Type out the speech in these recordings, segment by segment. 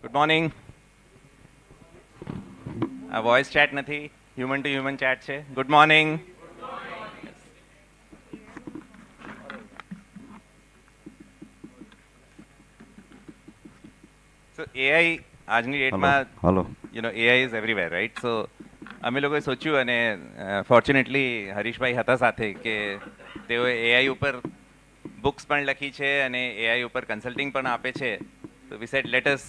Good morning. આ voice chat નથી, human to human chat છે. Good morning. સો એઆઈ આજની ડેટમાં hello AI is everywhere, right? So અમે લોકોએ સોચ્યું, અને ફોર્ચ્યુનેટલી હરીશભાઈ હતા સાથે, કે તેઓ એઆઈ ઉપર બુક્સ પણ લખી છે અને એઆઈ ઉપર કન્સલ્ટિંગ પણ આપે છે. તો we said let us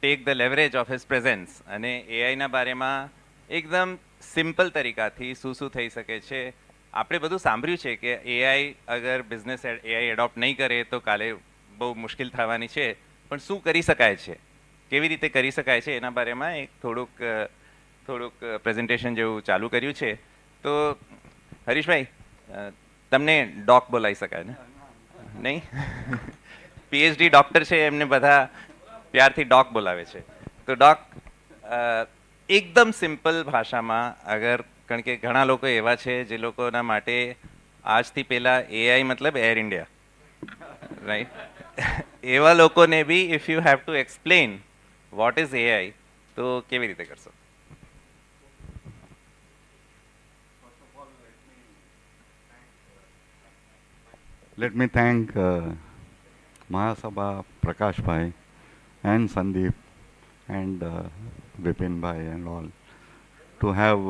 take the leverage of his presence અને એઆઈના બારેમાં એકદમ સિમ્પલ તરીકાથી શું થઈ શકે છે. આપણે બધું સાંભળ્યું છે કે એઆઈ અગર બિઝનેસ એઆઈ એડોપ્ટ નહીં કરે તો કાલે બહુ મુશ્કેલ થવાની છે. પણ શું કરી શકાય છે, કેવી રીતે કરી શકાય છે, એના બારેમાં એક થોડુંક પ્રેઝન્ટેશન જેવું ચાલુ કર્યું છે. તો હરીશભાઈ, તમને ડોક બોલાવી શકાય ને? નહીં? પીએચડી ડૉક્ટર છે, એમને બધા પ્યારથી ડોક બોલાવે છે. તો ડોક, એકદમ સિમ્પલ ભાષામાં, અગર, કારણ કે ઘણા લોકો એવા છે જે લોકોના માટે આજથી પહેલાં એઆઈ મતલબ એર ઇન્ડિયા, રાઈટ? એવા લોકોને બી if you have to explain what is AI, તો કેવી રીતે કરશો? Let me thank Mahasabha Prakash Bhai and Sandeep and Vipin Bhai and all to have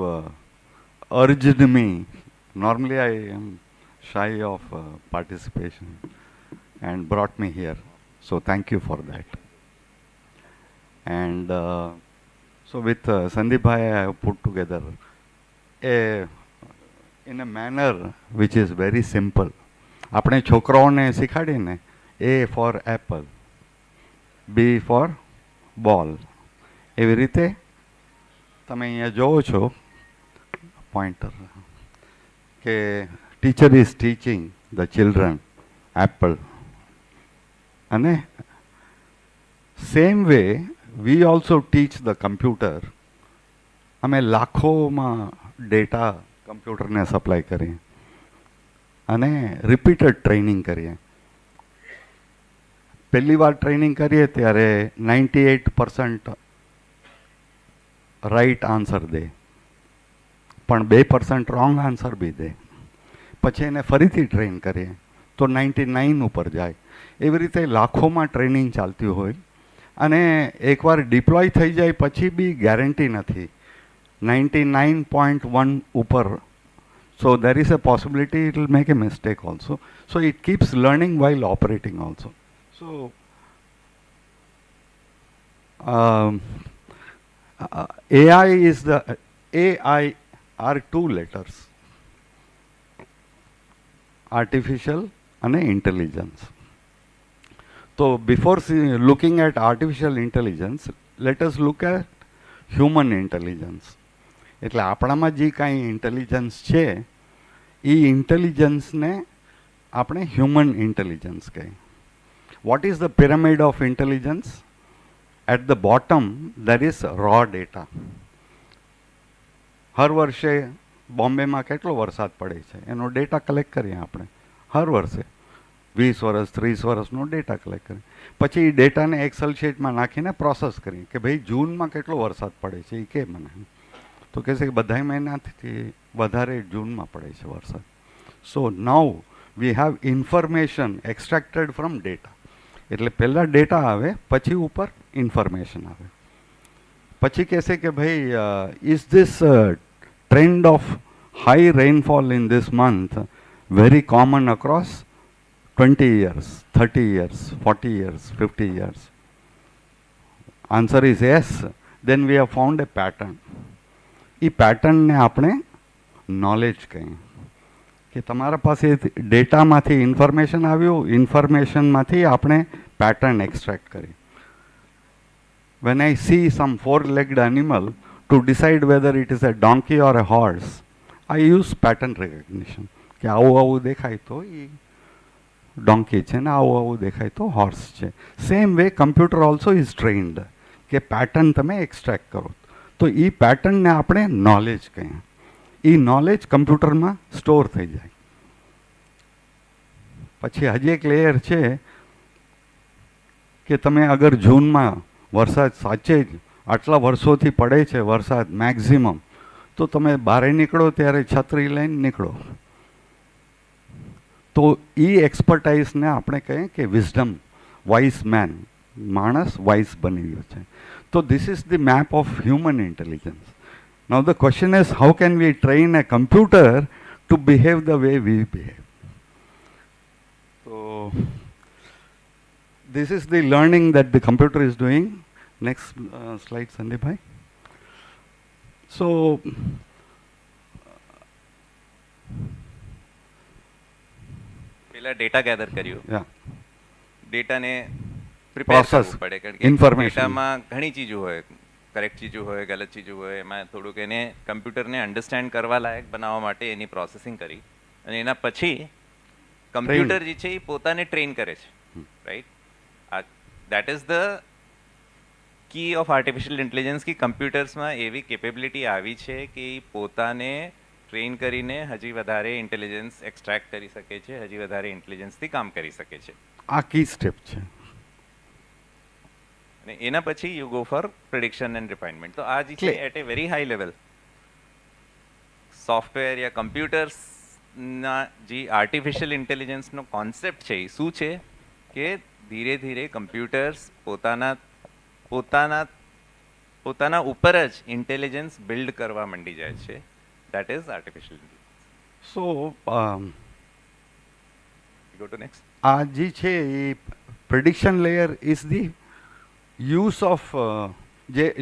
urged me. Normally I am shy of participation and brought me here. So thank you for that. And so with Sandeep Bhai I have put together in a manner which is very simple. આપણે છોકરાઓને શીખવાડીને A for apple, B for ball, એવી રીતે તમે અહીંયા જોવો છો pointer કે teacher is teaching the children apple. અને same way we also teach the computer. અમે લાખોમાં ડેટા કમ્પ્યુટરને સપ્લાય કરીએ અને રિપીટેડ ટ્રેનિંગ કરીએ. પહેલી વાર ટ્રેનિંગ કરીએ ત્યારે 98% રાઈટ આન્સર દે, પણ 2% રોંગ આન્સર બી દે. પછી એને ફરીથી ટ્રેન કરીએ તો 99 ઉપર જાય. એવી રીતે લાખોમાં ટ્રેનિંગ ચાલતી હોય અને એકવાર ડિપ્લોય થઈ જાય પછી બી ગેરંટી નથી 99.1 ઉપર. So there is a possibility it will make a mistake also. So it keeps learning while operating also. So AI is the AI are two letters, artificial and intelligence. So before looking at artificial intelligence, let us look at human intelligence. એટલે આપણામાં જે કાંઈ intelligence છે એ ઇન્ટેલિજન્સને આપણે human intelligence કહીએ. What is the pyramid of intelligence? At the bottom there is raw data. હર વર્ષે બોમ્બેમાં કેટલો વરસાદ પડે છે એનો ડેટા કલેક્ટ કરીએ આપણે. હર વર્ષે 20 વર્ષ 30 વર્ષનો ડેટા કલેક્ટ કરીએ. પછી એ ડેટાને એક્સેલ શીટમાં નાખીને પ્રોસેસ કરીએ કે ભાઈ જૂનમાં કેટલો વરસાદ પડે છે એ કે મને. તો કહે છે કે બધા મહિનાથી વધારે જૂનમાં પડે છે વરસાદ. So now we have information extracted from data. એટલે પહેલાં ડેટા આવે પછી ઉપર ઇન્ફોર્મેશન આવે. પછી કહેશે કે ભાઈ is this trend of high rainfall in this month very common across 20 years, 30 years, 40 years, 50 years? Answer is yes. Then we have found a pattern. એ પેટર્નને આપણે નોલેજ કહીએ કે તમારા પાસે ડેટામાંથી ઇન્ફોર્મેશન આવ્યું, ઇન્ફોર્મેશનમાંથી આપણે પેટર્ન એક્સટ્રેક્ટ કરી. When I C sum 4-legged animal to decide whether it is a donkey or a horse, I use pattern recognition કે આવું આવું દેખાય તો એ ડોંકી છે ને આવું આવું દેખાય તો હોર્સ છે. Same way computer also is trained કે પેટર્ન તમે એક્સટ્રેક્ટ કરો. તો એ પેટર્નને આપણે નોલેજ કહીએ. એ નોલેજ કમ્પ્યુટરમાં સ્ટોર થઈ જાય. પછી હજી એક લેયર છે કે તમે અગર જૂનમાં વરસાદ સાચે જ આટલા વર્ષોથી પડે છે વરસાદ મેક્ઝિમમ, તો તમે બહાર નીકળો ત્યારે છત્રી લઈને નીકળો. તો એ એક્સપર્ટાઇઝને આપણે કહીએ કે વિઝડમ, વાઇઝ મેન, માણસ વાઇઝ બની ગયો છે. તો this is the map of human intelligence. Now the question is how can we train A computer two behave the way V behave. So this is the learning that the computer is doing. Next slide, Sandeep bhai. So પેલા data gather કર્યું, yeah, ડેટાને prepare Process, કરવું પડે, કારણ કે information. ડેટામાં ઘણી ચીજો હોય, કરેક્ટ ચીજો હોય, ગલત ચીજો હોય. એમાં થોડુંક એને કમ્પ્યુટરને અન્ડરસ્ટેન્ડ કરવા લાયક બનાવવા માટે એની પ્રોસેસિંગ કરી, અને એના પછી કમ્પ્યુટર જે છે એ પોતાને ટ્રેન કરે છે, right. That is the key of artificial intelligence, કે કમ્પ્યુટર્સમાં એવી કેપેબિલિટી આવી છે કે એ પોતાને ટ્રેન કરીને હજી વધારે ઇન્ટેલિજન્સ એક્સટ્રેક્ટ કરી શકે છે, હજી વધારે ઇન્ટેલિજન્સથી કામ કરી શકે છે. આ કી સ્ટેપ છે. અને એના પછી you go for prediction and refinement. તો આ જે છે at a very high level software યા કમ્પ્યુટર્સના જે આર્ટિફિશિયલ ઇન્ટેલિજન્સનો કોન્સેપ્ટ છે એ શું છે કે ધીરે ધીરે કમ્પ્યુટર્સ પોતાના ઉપર જ ઇન્ટેલિજન્સ બિલ્ડ કરવા માંડી જાય છે. That is artificial intelligence. So go to next. આ જે છે એ prediction layer is the use of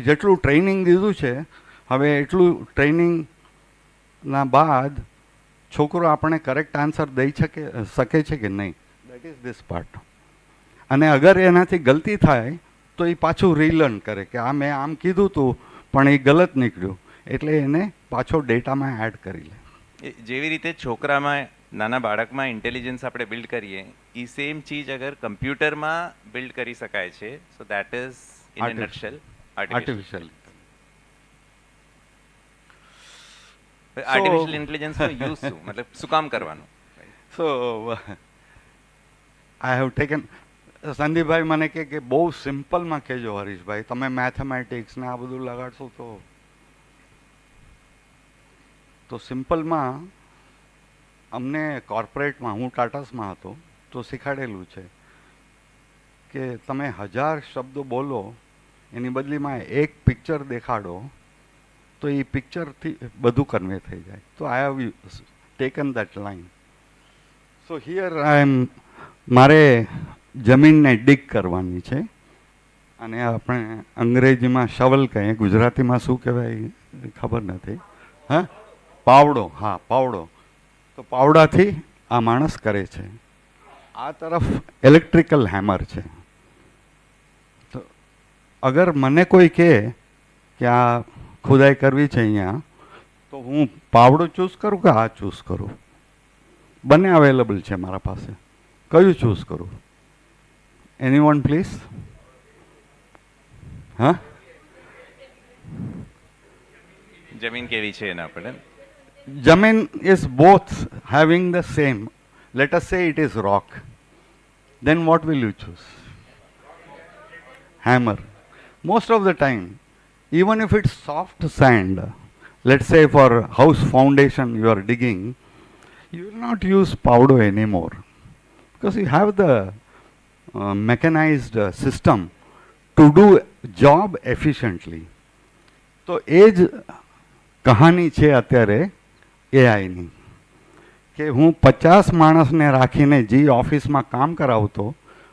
જેટલું ટ્રેનિંગ દીધું છે, હવે એટલું ટ્રેનિંગના બાદ છોકરો આપણે કરેક્ટ આન્સર દઈ શકે છે કે નહીં. That is this part. અને અગર એનાથી ગલતી થાય તો એ પાછું રીલર્ન કરે કે આ મેં આમ કીધું હતું પણ એ ગલત નીકળ્યું, એટલે એને પાછો ડેટામાં એડ કરી લે. જેવી રીતે છોકરામાં, નાના બાળકમાં ઇન્ટેલિજન્સ આપણે બિલ્ડ કરીએ, એ સેમ ચીજ અગર કમ્પ્યુટરમાં બિલ્ડ કરી શકાય છે. So that is in a nutshell artificial ઇન્ટેલિજન્સનો યુઝ શું, મતલબ શું કામ કરવાનું. સો આઈ હેવ ટેકન, સંદીપભાઈ મને કે બહુ સિમ્પલમાં કહેજો હરીશભાઈ, તમે મેથેમેટિક્સ ને આ બધું લગાડશો તો સિમ્પલમાં અમને કોર્પોરેટમાં, હું ટાટાસમાં હતો તો શીખવાડેલું છે કે તમે 1000 શબ્દો બોલો એની બદલીમાં એક પિક્ચર દેખાડો તો એ પિક્ચરથી બધું કન્વે થઈ જાય. તો I have taken that line. So here મારે જમીનને ડિગ કરવાની છે, અને આપણે અંગ્રેજીમાં શવલ કહીએ, ગુજરાતીમાં શું કહેવાય ખબર નથી. હા, પાવડો. હા, પાવડો. તો પાવડાથી આ માણસ કરે છે. આ તરફ ઇલેક્ટ્રિકલ હેમર છે. તો અગર મને કોઈ કહે કે આ ખુદાઈ કરવી છે અહીંયા, તો હું પાવડો ચૂઝ કરું કે આ ચૂઝ કરું? બંને અવેલેબલ છે મારા પાસે. કયું ચૂઝ કરું? Anyone please? હા, જમીન કેવી છે એના પર. Jamin is both having the same. Let us say it is rock. Then what will you choose? Hammer. Most of the time, even if it's soft sand, let's say for house foundation you are digging, you will not use powder anymore because you have the mechanized system to do job efficiently. તો એ જ કહાની છે અત્યારે એઆઈની, કે હું 50 માણસને રાખીને જે ઓફિસમાં કામ કરાવતો,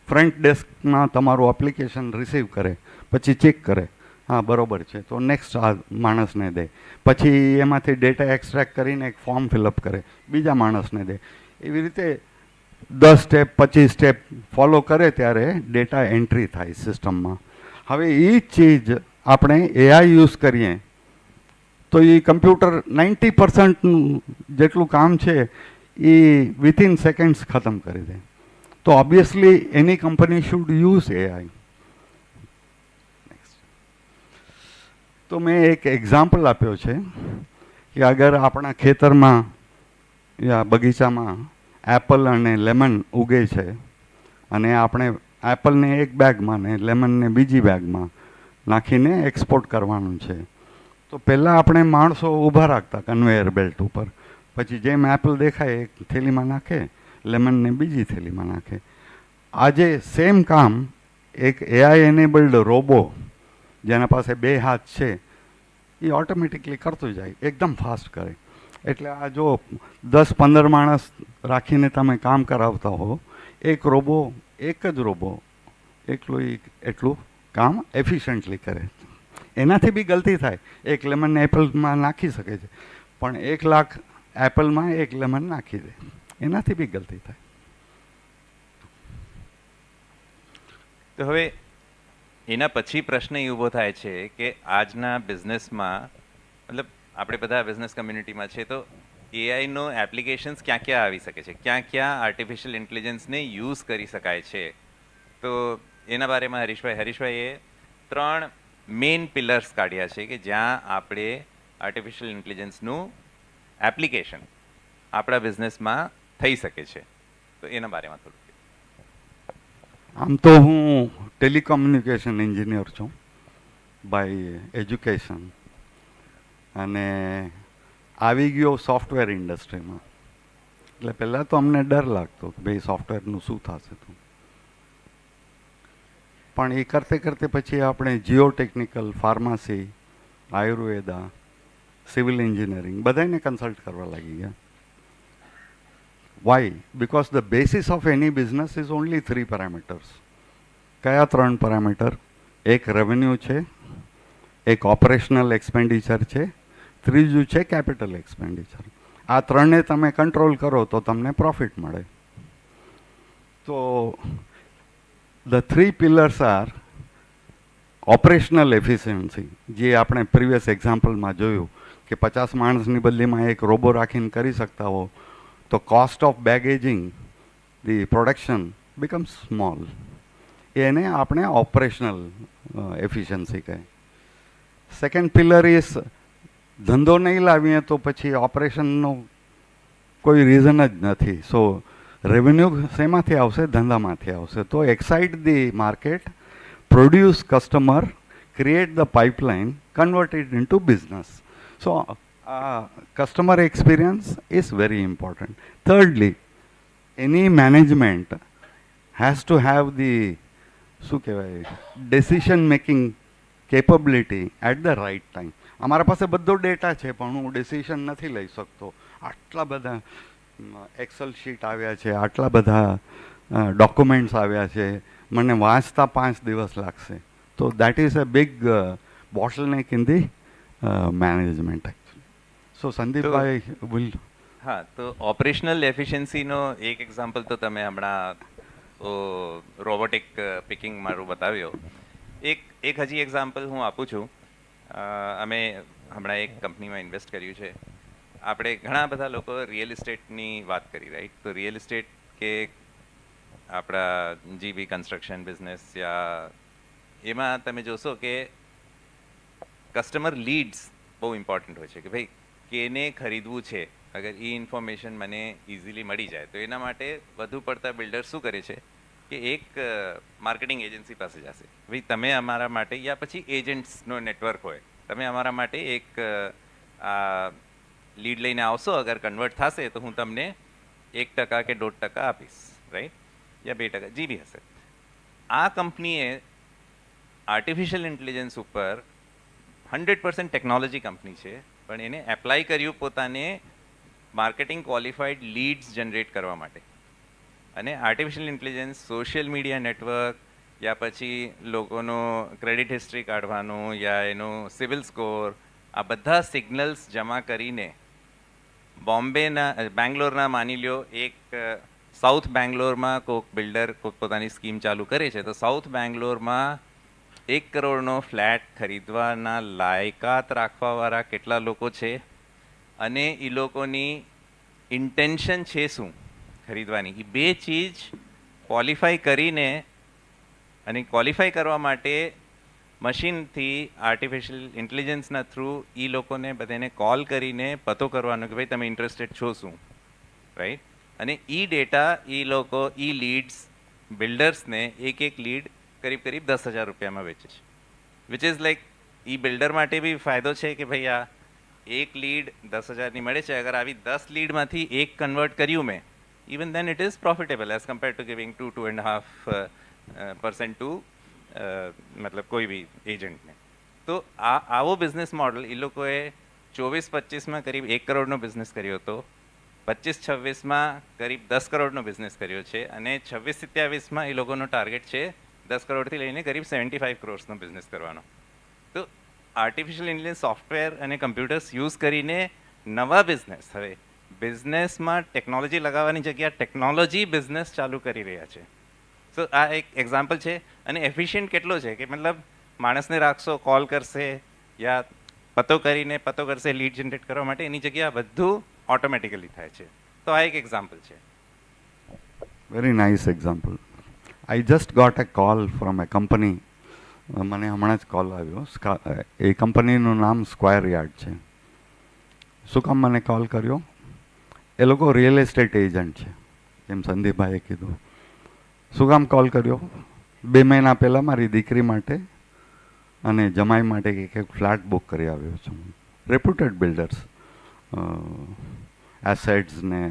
ફ્રન્ટ ડેસ્કમાં તમારું એપ્લિકેશન રિસીવ કરે, પછી ચેક કરે, હા બરોબર છે, તો નેક્સ્ટ આ માણસને દે, પછી એમાંથી ડેટા એક્સટ્રેક્ટ કરીને એક ફોર્મ ફિલઅપ કરે, બીજા માણસને દે. એવી રીતે 10 સ્ટેપ 25 સ્ટેપ ફોલો કરે ત્યારે ડેટા એન્ટ્રી થાય સિસ્ટમમાં. હવે એ જ ચીજ આપણે એઆઈ યુઝ કરીએ તો એ કમ્પ્યુટર 90% જેટલું કામ છે એ વિથિન સેકન્ડ્સ ખતમ કરી દે. તો obviously any company should use AI. તો મેં એક એક્ઝામ્પલ આપ્યો છે કે અગર આપણા ખેતરમાં યા બગીચામાં એપલ અને લેમન ઉગે છે, અને આપણે એપલને એક બેગમાં ને લેમનને બીજી બેગમાં નાખીને એક્સપોર્ટ કરવાનું છે. તો પહેલાં આપણે માણસો ઊભા રાખતા કન્વેયર બેલ્ટ ઉપર, પછી જેમ એપલ દેખાય એક થેલીમાં નાખે, લેમનને બીજી થેલીમાં નાખે. આજે સેમ કામ એક એઆઈ એનેબલ્ડ રોબો જેના પાસે 2 હાથ છે એ ઓટોમેટિકલી કરતું જાય, એકદમ ફાસ્ટ કરે. એટલે આ જો 10-15 માણસ રાખીને તમે કામ કરાવતા હો, એક જ રોબો એટલું કામ એફિશિયન્ટલી કરે. એનાથી બી ગલતી થાય. એક લેમન એપલમાં નાખી શકે છે, પણ 1 લાખ એપલમાં 1 લેમન નાખી દે, એનાથી બી ગલતી થાય. તો હવે એના પછી પ્રશ્ન એ ઊભો થાય છે કે આજના બિઝનેસમાં, મતલબ આપણે બધા બિઝનેસ કમ્યુનિટીમાં છે, તો એઆઈનો એપ્લિકેશન્સ ક્યાં ક્યાં આવી શકે છે, ક્યાં ક્યાં આર્ટિફિશિયલ ઇન્ટેલિજન્સને યુઝ કરી શકાય છે. તો એના બારેમાં હરીશભાઈએ 3 મેઇન પિલર્સ કાઢ્યા છે કે જ્યાં આપણે આર્ટિફિશિયલ ઇન્ટેલિજન્સનું એપ્લિકેશન આપણા બિઝનેસમાં થઈ શકે છે. તો એના બારેમાં થોડું. આમ તો હું ટેલિકોમ્યુનિકેશન એન્જિનિયર છું બાય એજ્યુકેશન, અને આવી ગયો સોફ્ટવેર ઇન્ડસ્ટ્રીમાં. એટલે પહેલાં તો અમને ડર લાગતો કે ભાઈ સોફ્ટવેરનું શું થશે. પણ એ કરતે કરતે પછી આપણે Jio technical, pharmacy, Ayurveda, civil engineering બધાને કન્સલ્ટ કરવા લાગી ગયા. Why? Because the basis of any business is only 3 parameters. કયા 3 પેરામીટર? એક રેવન્યુ છે, એક ઓપરેશનલ એક્સપેન્ડિચર છે, ત્રીજું છે કેપિટલ એક્સપેન્ડિચર. આ 3ને તમે કંટ્રોલ કરો તો તમને પ્રોફિટ મળે. તો the 3 pillars are operational efficiency, જે આપણે પ્રીવિયસ એક્ઝામ્પલમાં જોયું કે 50 માણસની બદલીમાં એક રોબો રાખીને કરી શકતા હો, તો cost of packaging the production becomes small. એને આપણે ઓપરેશનલ એફિશિયન્સી કહે. સેકન્ડ પિલર ઇઝ ધંધો નહીં લાવીએ તો પછી ઓપરેશનનો કોઈ રીઝન જ નથી. સો રેવન્યુ શેમાંથી આવશે? ધંધામાંથી આવશે. તો excite the market, produce customer, create the pipeline, convert it into business. So customer experience is very important. Thirdly, any management has to have the decision making capability at the right time. અમારા પાસે બધો data છે પણ હું decision નથી લઈ શકતો. આટલા બધા એક્સેલ શીટ આવ્યા છે, આટલા બધા ડોક્યુમેન્ટ્સ આવ્યા છે, મને વાંચતા 5 દિવસ લાગશે. તો that is a big bottleneck in the management. So સંદીપભાઈ વિલ. હા, તો ઓપરેશનલ એફિશિયન્સીનો એક એક્ઝામ્પલ તો તમે હમણાં રોબોટિક પિકિંગ મારું બતાવ્યો. એક હજી એક્ઝામ્પલ હું આપું છું. અમે હમણાં એક કંપનીમાં ઇન્વેસ્ટ કર્યું છે. આપણે ઘણા બધા લોકો રિયલ ઇસ્ટેટની વાત કરી, રાઈટ? તો રિયલ ઇસ્ટેટ કે આપણા જીબી કન્સ્ટ્રક્શન બિઝનેસ, યા એમાં તમે જોશો કે કસ્ટમર લીડ્સ બહુ ઇમ્પોર્ટન્ટ હોય છે કે ભાઈ કેને ખરીદવું છે. અગર એ ઇન્ફોર્મેશન મને ઇઝીલી મળી જાય તો એના માટે વધુ પડતા બિલ્ડર શું કરે છે કે એક માર્કેટિંગ એજન્સી પાસે જશે, ભાઈ તમે અમારા માટે, યા પછી એજન્ટ્સનો નેટવર્ક હોય, તમે અમારા માટે એક આ લીડ લઈને આવશો, અગર કન્વર્ટ થશે તો હું તમને 1% કે 1.5% આપીશ, રાઈટ? યા 2% જે બી હશે. આ કંપનીએ આર્ટિફિશિયલ ઇન્ટેલિજન્સ ઉપર 100% ટેકનોલોજી કંપની છે, પણ એને એપ્લાય કર્યું પોતાને માર્કેટિંગ ક્વોલિફાઈડ લીડ્સ જનરેટ કરવા માટે. અને artificial intelligence social media network, યા પછી લોકોનો ક્રેડિટ હિસ્ટ્રી કાઢવાનું, યા એનો સિવિલ સ્કોર, આ બધા સિગ્નલ્સ જમા કરીને બેંગ્લોરના માની લ્યો એક સાઉથ બેંગ્લોરમાં કોઈક બિલ્ડર પોતાની સ્કીમ ચાલુ કરે છે, તો સાઉથ બેંગ્લોરમાં 1 કરોડનો ફ્લેટ ખરીદવાના લાયકાત રાખવાવાળા કેટલા લોકો છે, અને એ લોકોની ઇન્ટેન્શન છે શું ખરીદવાની, એ 2 ચીજ ક્વોલિફાઈ કરીને, અને ક્વોલિફાઈ કરવા માટે મશીનથી આર્ટિફિશિયલ ઇન્ટેલિજન્સના થ્રુ એ લોકોને બધાને કોલ કરીને પતો કરવાનો કે ભાઈ તમે ઇન્ટરેસ્ટેડ છો શું, રાઈટ? અને એ ડેટા એ લોકો લીડ્સ બિલ્ડર્સને એક લીડ કરીબ 10,000 રૂપિયામાં વેચે છે. Which is like E builder માટે બી ફાયદો છે કે ભાઈ આ એક લીડ 10,000ની મળે છે, અગર આવી 10 લીડમાંથી એક કન્વર્ટ કર્યું મેં, even then it is profitable as compare to giving 2.5% to મતલબ કોઈ બી એજન્ટને. તો આવો બિઝનેસ મોડલ એ લોકોએ 24-25માં કરીબ 1 કરોડનો બિઝનેસ કર્યો હતો, 25-26માં કરીબ 10 કરોડનો બિઝનેસ કર્યો છે, અને 26-27માં એ લોકોનો ટાર્ગેટ છે 10 કરોડથી લઈને કરીબ 75 કરોડનો બિઝનેસ કરવાનો. તો આર્ટિફિશિયલ ઇન્ટેલિજન્સ સોફ્ટવેર અને કમ્પ્યુટર્સ યુઝ કરીને નવા બિઝનેસ, હવે બિઝનેસમાં ટેકનોલોજી લગાવવાની જગ્યા ટેકનોલોજી બિઝનેસ ચાલુ કરી રહ્યા છે. સો આ એક એક્ઝામ્પલ છે. અને એફિશિયન્ટ કેટલો છે કે મતલબ માણસને રાખશો, કોલ કરશે યા પતો કરશે લીડ જનરેટ કરવા માટે, એની જગ્યા બધું ઓટોમેટિકલી થાય છે. તો આ એક એક્ઝામ્પલ છે. Very nice example. I just got a call from a company. મને હમણાં જ કોલ આવ્યો. એ કંપનીનું નામ સ્ક્વાયર યાર્ડ છે. શું કામ મને કોલ કર્યો? એ લોકો રિયલ એસ્ટેટ એજન્ટ છે, એમ સંદીપભાઈએ કીધું. શું કામ કોલ કર્યો? 2 મહિના પહેલાં મારી દીકરી માટે અને જમાઈ માટે એક ફ્લેટ બુક કરી આવ્યો છું. રેપ્યુટેડ બિલ્ડર્સ, એસેટ્સ ને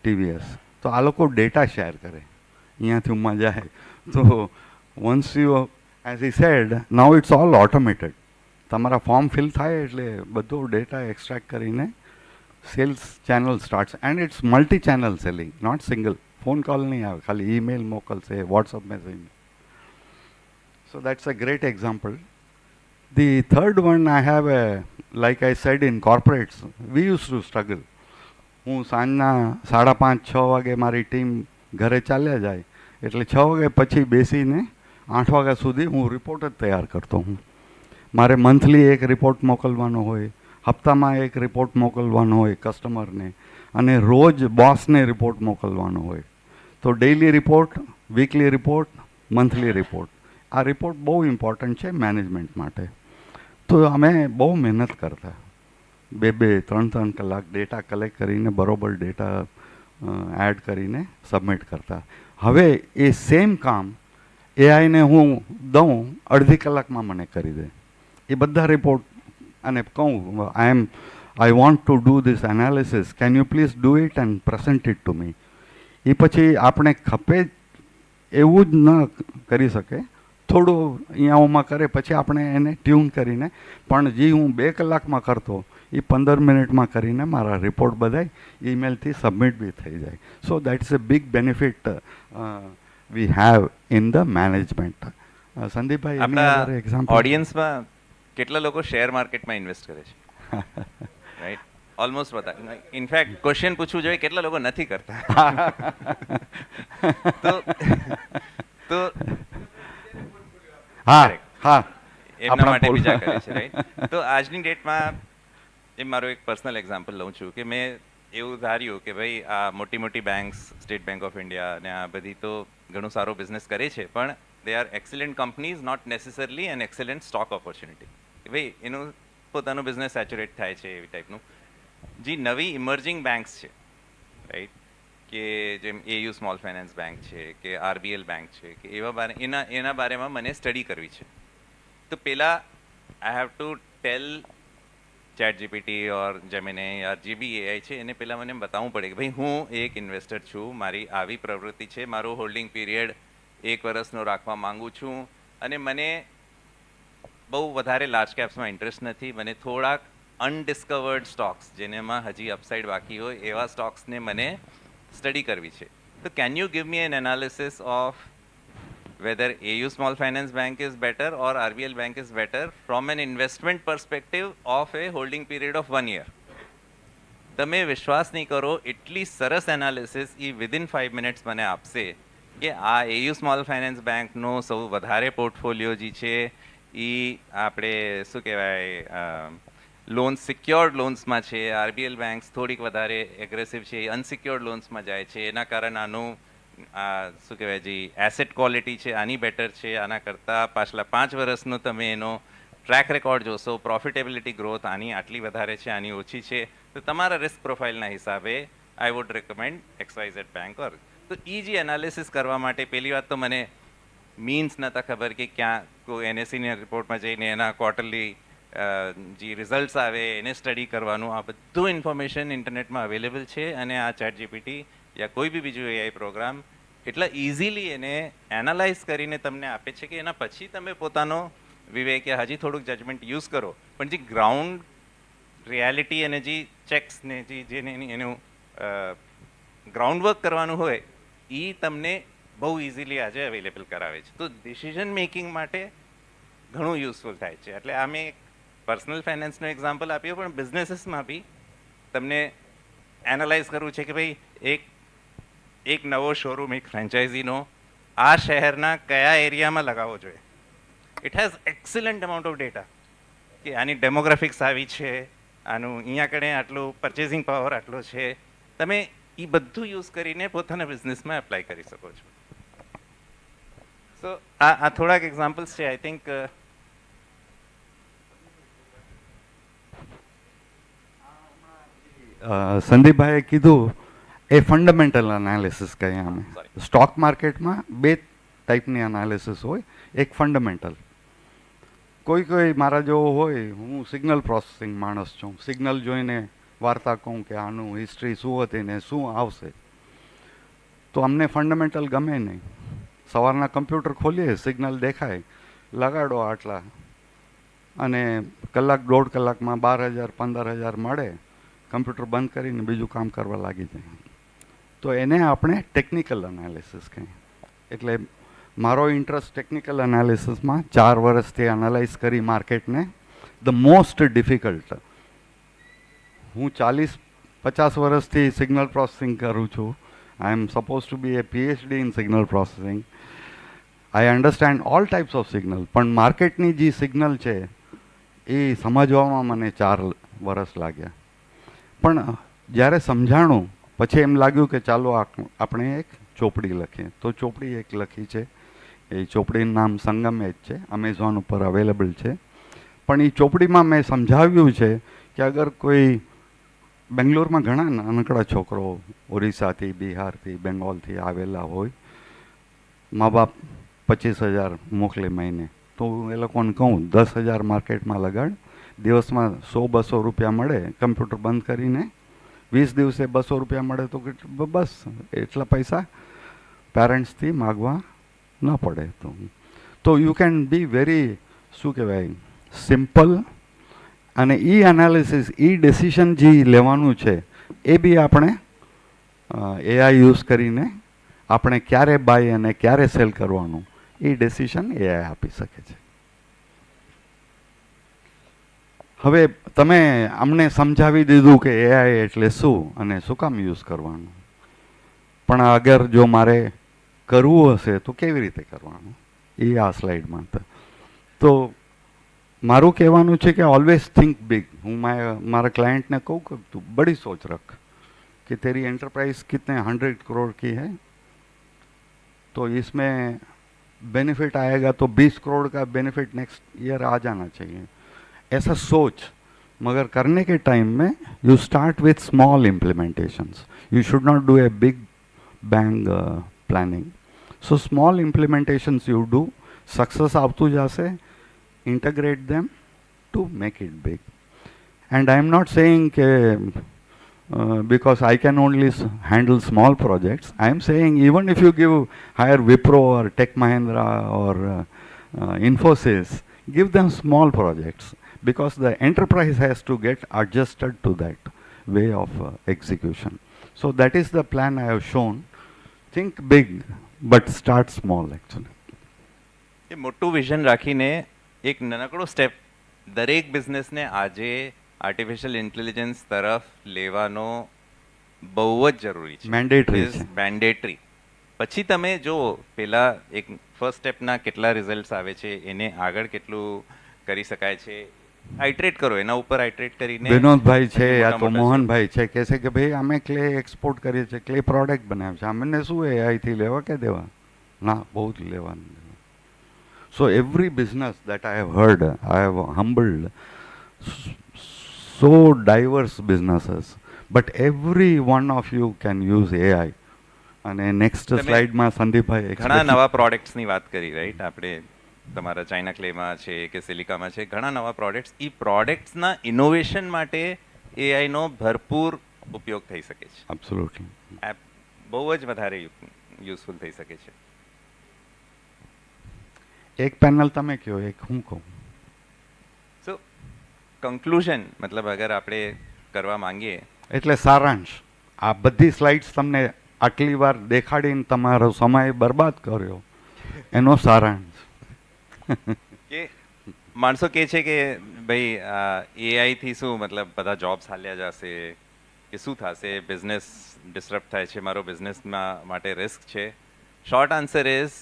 ટીવીએસ. તો આ લોકો ડેટા શેર કરે, અહીંયાથી ઉમાં જાય. તો once you, as I said, now it's all automated. તમારા ફોર્મ ફિલ થાય એટલે બધો ડેટા એક્સટ્રેક્ટ કરીને sales channel starts. And it's multi channel selling, not single. Phone call નહીં આવે, ખાલી ઈમેલ મોકલશે, WhatsApp message. So that's a great example. The third one I have, like I said, in corporates, we used to struggle. હું સાંજના 5:30-6 વાગે મારી team ઘરે ચાલ્યા જાય એટલે 6 વાગે પછી બેસીને 8 વાગ્યા સુધી હું રિપોર્ટ જ તૈયાર કરતો હું. મારે મંથલી એક રિપોર્ટ મોકલવાનો હોય, હપ્તામાં એક રિપોર્ટ મોકલવાનો હોય કસ્ટમરને, અને રોજ બોસને રિપોર્ટ મોકલવાનો હોય. તો daily report, weekly report, monthly report. આ રિપોર્ટ બહુ ઇમ્પોર્ટન્ટ છે મેનેજમેન્ટ માટે. તો અમે બહુ મહેનત કરતા, 2-3 કલાક ડેટા કલેક્ટ કરીને બરોબર ડેટા એડ કરીને સબમિટ કરતા. હવે એ સેમ કામ એઆઈને હું દઉં, અડધી કલાકમાં મને કરી દે એ બધા રિપોર્ટ. અને કહું, I want to do this analysis, can you please do it and present it to me. એ પછી આપણે ખપે એવું જ ન કરી શકે, થોડું અહીંયાઓમાં કરે, પછી આપણે એને ટ્યુન કરીને. પણ જે હું 2 કલાકમાં કરતો એ 15 મિનિટમાં કરીને મારા રિપોર્ટ બધાય ઈમેલથી સબમિટ બી થઈ જાય. So that's a big benefit we have in the management. સંદીપભાઈ, આપણા એક્ઝામ્પલ ઓડિયન્સમાં કેટલા લોકો શેર માર્કેટમાં ઇન્વેસ્ટ કરે છે? રાઈટ, ઓલમોસ્ટ બધા. ઇનફેક્ટ ક્વેશ્ચન પૂછવું જોઈએ કેટલા લોકો નથી કરતા. તો હા હા, એમના માટે બીજા કરે છે, રાઈટ. તો આજની ડેટમાં એ મારો એક પર્સનલ એક્ઝામ્પલ લઉં છું કે મેં એવું ધાર્યું કે ભાઈ આ મોટી મોટી banks, state bank of India અને આ બધી તો ઘણું સારો બિઝનેસ કરે છે, પણ they are excellent companies, not necessarily an excellent stock opportunity. ભાઈ એનું પોતાનું બિઝનેસ સેચ્યુરેટ થાય છે એવી ટાઈપનું. જે નવી ઇમર્જિંગ બેંક્સ છે, રાઈટ, કે જેમ એયુ સ્મોલ ફાઇનાન્સ બેંક છે કે આરબીએલ બેંક છે કે એવા એના બારેમાં મને સ્ટડી કરવી છે. તો પહેલાં I have to tell ChatGPT or Gemini યા જે બી એઆઈ છે એને પહેલાં મને બતાવવું પડે કે ભાઈ હું એક ઇન્વેસ્ટર છું, મારી આવી પ્રવૃત્તિ છે, મારું હોલ્ડિંગ પીરિયડ 1 વર્ષનો રાખવા માંગુ છું, અને મને બહુ વધારે લાર્જ કેપ્સમાં ઇન્ટરેસ્ટ નથી, મને થોડાક અનડિસ્કવર્ડ સ્ટોક્સ જેનેમાં હજી અપસાઇડ બાકી હોય એવા સ્ટોક્સને મને સ્ટડી કરવી છે. તો can you give me N analysis of whether AU Small Finance Bank is better or RBL Bank is better from an investment perspective of a holding period of 1 year? તમે વિશ્વાસ નહીં કરો, એટલી સરસ એનાલિસિસ એ within 5 minutes મને આપશે કે આ AU સ્મોલ ફાઇનાન્સ બેંકનો સૌ વધારે પોર્ટફોલિયો જે છે એ આપણે શું કહેવાય લોન્સ, સિક્યોર્ડ લોન્સમાં છે, આરબીએલ બેંક્સ થોડીક વધારે એગ્રેસિવ છે, અનસિક્યોર્ડ લોન્સમાં જાય છે, એના કારણે આનું શું કહેવાય જે એસેટ ક્વોલિટી છે આની બેટર છે, આના કરતાં પાછલા 5 વર્ષનો તમે એનો ટ્રેક રેકોર્ડ જોશો, પ્રોફિટેબિલિટી ગ્રોથ આની આટલી વધારે છે, આની ઓછી છે. તો તમારા રિસ્ક પ્રોફાઇલના હિસાબે I would recommend XYZ bank. Or તો એ જે એનાલિસિસ કરવા માટે પહેલી વાત તો મને મીન્સ નહોતા ખબર કે ક્યાં કોઈ એનએસસીની રિપોર્ટમાં જઈને એના ક્વાર્ટરલી જે રિઝલ્ટ્સ આવે એને સ્ટડી કરવાનું, આ બધું ઇન્ફોર્મેશન ઇન્ટરનેટમાં અવેલેબલ છે. અને આ ચેટ જીપીટી યા કોઈ બી બીજું એઆઈ પ્રોગ્રામ એટલા ઇઝીલી એને એનાલાઇઝ કરીને તમને આપે છે કે એના પછી તમે પોતાનો વિવેક યા હજી થોડુંક જજમેન્ટ યુઝ કરો. પણ જે ગ્રાઉન્ડ રિયાલિટી અને જે ચેક્સ ને જેને એનું ગ્રાઉન્ડ વર્ક કરવાનું હોય એ તમને બહુ ઇઝીલી આજે અવેલેબલ કરાવે છે. તો ડિસિઝન મેકિંગ માટે ઘણું યુઝફુલ થાય છે. એટલે આ મેં પર્સનલ ફાઇનાન્સનો એક્ઝામ્પલ આપ્યો, પણ બિઝનેસીસમાં બી તમને એનાલાઇઝ કરવું છે કે ભાઈ એક નવો શોરૂમ, એક ફ્રેન્ચાઇઝીનો આ શહેરના કયા એરિયામાં લગાવવો જોઈએ. It has excellent amount of data કે આની ડેમોગ્રાફિક્સ આવી છે, આનું અહીંયા કણે આટલું પરચેઝિંગ પાવર આટલો છે. તમે એ બધું યુઝ કરીને પોતાના બિઝનેસમાં એપ્લાય કરી શકો છો. સો આ થોડાક એક્ઝામ્પલ્સ છે. આઈ થિંક સંદીપભાઈએ કીધું એ ફંડામેન્ટલ એનાલિસિસ કહીએ અમે. સ્ટોક માર્કેટમાં બે ટાઈપની એનાલિસિસ હોય. એક ફંડામેન્ટલ, કોઈ મારા જેવો હોય, હું સિગ્નલ પ્રોસેસિંગ માણસ છું, સિગ્નલ જોઈને વાર્તા કહું કે આનું હિસ્ટ્રી શું હતી ને શું આવશે. તો અમને ફંડામેન્ટલ ગમે નહીં. સવારના કમ્પ્યુટર ખોલીએ, સિગ્નલ દેખાય, લગાડો આટલા, અને કલાક દોઢ કલાકમાં 12,000 15,000 મળે, કમ્પ્યુટર બંધ કરીને બીજું કામ કરવા લાગી જાય. તો એને આપણે ટેકનિકલ એનાલિસિસ કહીએ. એટલે મારો ઇન્ટરેસ્ટ ટેકનિકલ એનાલિસિસમાં 4 વર્ષથી એનાલાઇઝ કરી માર્કેટને. ધ મોસ્ટ ડિફિકલ્ટ, હું 40-50 વર્ષથી સિગ્નલ પ્રોસેસિંગ કરું છું. I am supposed to be a PhD in signal processing. I understand all types of signal, પણ માર્કેટની જે સિગ્નલ છે એ સમજવામાં મને 4 વર્ષ લાગ્યા. પણ જ્યારે સમજાણું પછી એમ લાગ્યું કે ચાલો આપણે એક ચોપડી લખીએ. તો ચોપડી એક લખી છે. એ ચોપડીનું નામ સંગમ જ છે, અમેઝોન ઉપર અવેલેબલ છે. પણ એ ચોપડીમાં મેં સમજાવ્યું છે કે અગર કોઈ બેંગ્લોરમાં ઘણા નાનકડા છોકરો ઓરિસ્સાથી, બિહારથી, બેંગોલથી આવેલા હોય, મા બાપ 25,000 મોકલે મહિને, તો એ લોકોને કહું 10,000 માર્કેટમાં લગાડ, દિવસમાં 100-200 રૂપિયા મળે, કમ્પ્યુટર બંધ કરીને 20 દિવસે 200 રૂપિયા મળે તો બસ એટલા પૈસા પેરેન્ટ્સથી માગવા ન પડે. તો યુ કેન બી વેરી, શું કહેવાય, સિમ્પલ. અને એ એનાલિસિસ, એ ડિસિઝન જે લેવાનું છે એ બી આપણે એઆઈ યુઝ કરીને આપણે ક્યારે બાય અને ક્યારે સેલ કરવાનું એ ડિસિઝન એઆઈ આપી શકે છે. હવે તમે અમને સમજાવી દીધું કે એઆઈ એટલે શું અને શું કામ યુઝ કરવાનું, પણ અગર જો મારે કરવું હશે તો કેવી રીતે કરવાનું એ આ સ્લાઇડમાં. તો મારું કહેવાનું છે કે ઓલવેઝ થિંક બિગ. હું મારા ક્લાયન્ટને કહું કે તું બड़ी सोच रख कि तेरी एंटरप्राइज कितने 100 करोड़ की है, तो इसमें बेनिफिट आएगा तो 20 करोड़ का बेनिफिट नेक्स्ट ईयर आ जाना चाहिए. ऐसा सोच, मगर करने के टाइम में you start with small implementations. You should not do a big bang planning. So small implementations you do, success આવતું જશે, integrate them to make it big. And I am not saying because I can only handle small projects. I am saying even if you hire Wipro or Tech Mahindra or Infosys, give them small projects, because the enterprise has to get adjusted to that way of execution. So that is the plan I have shown. Think big but start small actually. એ મોટું vision રાખીને એક નાનકડો step દરેક બિઝનેસને આજે artificial intelligence તરફ લેવાનો બહુ જ જરૂરી છે. મેન્ડેટરી છે. મેન્ડેટરી. પછી તમે જો પેલા એક ફર્સ્ટ સ્ટેપના કેટલા રિઝલ્ટ્સ આવે છે, એને આગળ કેટલું કરી શકાય છે, આઇટરેટ કરો, એના ઉપર આઇટરેટ કરીને. વિનોદભાઈ છે યા તો મોહનભાઈ છે, કહે છે કે ભાઈ અમે ક્લે એક્સપોર્ટ કરીએ છીએ, ક્લે પ્રોડક્ટ બનાવે છે, અમને શું એઆઈથી લેવા કે દેવા? ના, બહુ જ લેવાનું. So every business that I have heard, I have humbled so diverse businesses, but every one of you can use AI અને નેક્સ્ટ તમે સ્લાઇડમાં સંદીપભાઈ ઘણા નવા પ્રોડક્ટ્સની વાત કરી રાઈટ આપણે તમારા ચાઇના ક્લેમાં છે કે સિલિકામાં છે ઘણા નવા પ્રોડક્ટ્સ એ પ્રોડક્ટ્સના ઇનોવેશન માટે એઆઈનો ભરપૂર ઉપયોગ થઈ શકે છે એબ્સોલ્યુટલી. એપ બહુ જ વધારે યુઝફુલ થઈ શકે છે એક પેનલ તમે કહો, એક હું કહું. સો કન્ક્લુઝન મતલબ અગર આપણે કરવા માંગીએ એટલે સારાંશ, આ બધી સ્લાઇડ્સ તમને આટલી વાર દેખાડીને તમારો સમય બરબાદ કર્યો એનો સારાંશ. કે માણસો કહે છે કે ભાઈ એઆઈથી શું મતલબ બધા જોબ્સ હાલ્યા જશે કે શું થશે બિઝનેસ ડિસ્ટર્બ થાય છે મારો બિઝનેસમાં માટે રિસ્ક છે. શોર્ટ આન્સર ઇઝ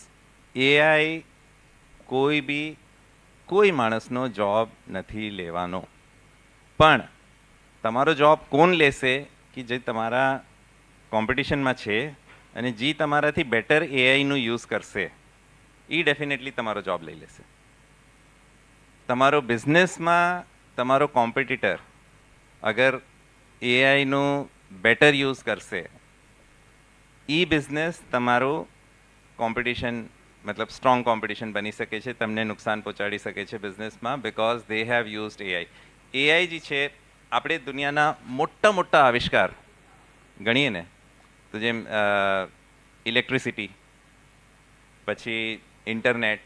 એઆઈ કોઈ માણસનો જોબ નથી લેવાનો, પણ તમારો જોબ કોણ લેશે કે જે તમારા કોમ્પિટિશનમાં છે અને જે તમારાથી બેટર એઆઈનું યુઝ કરશે એ ડેફિનેટલી તમારો જોબ લઈ લેશે. તમારો બિઝનેસમાં તમારો કોમ્પિટિટર અગર એઆઈનું બેટર યુઝ કરશે એ બિઝનેસ તમારું કોમ્પિટિશન મતલબ સ્ટ્રોંગ કોમ્પિટિશન બની શકે છે, તમને નુકસાન પહોંચાડી શકે છે બિઝનેસમાં because they have used AI. AI જે છે આપણે દુનિયાના મોટા મોટા આવિષ્કાર ગણીએ ને તો જેમ ઇલેક્ટ્રિસિટી, પછી ઇન્ટરનેટ,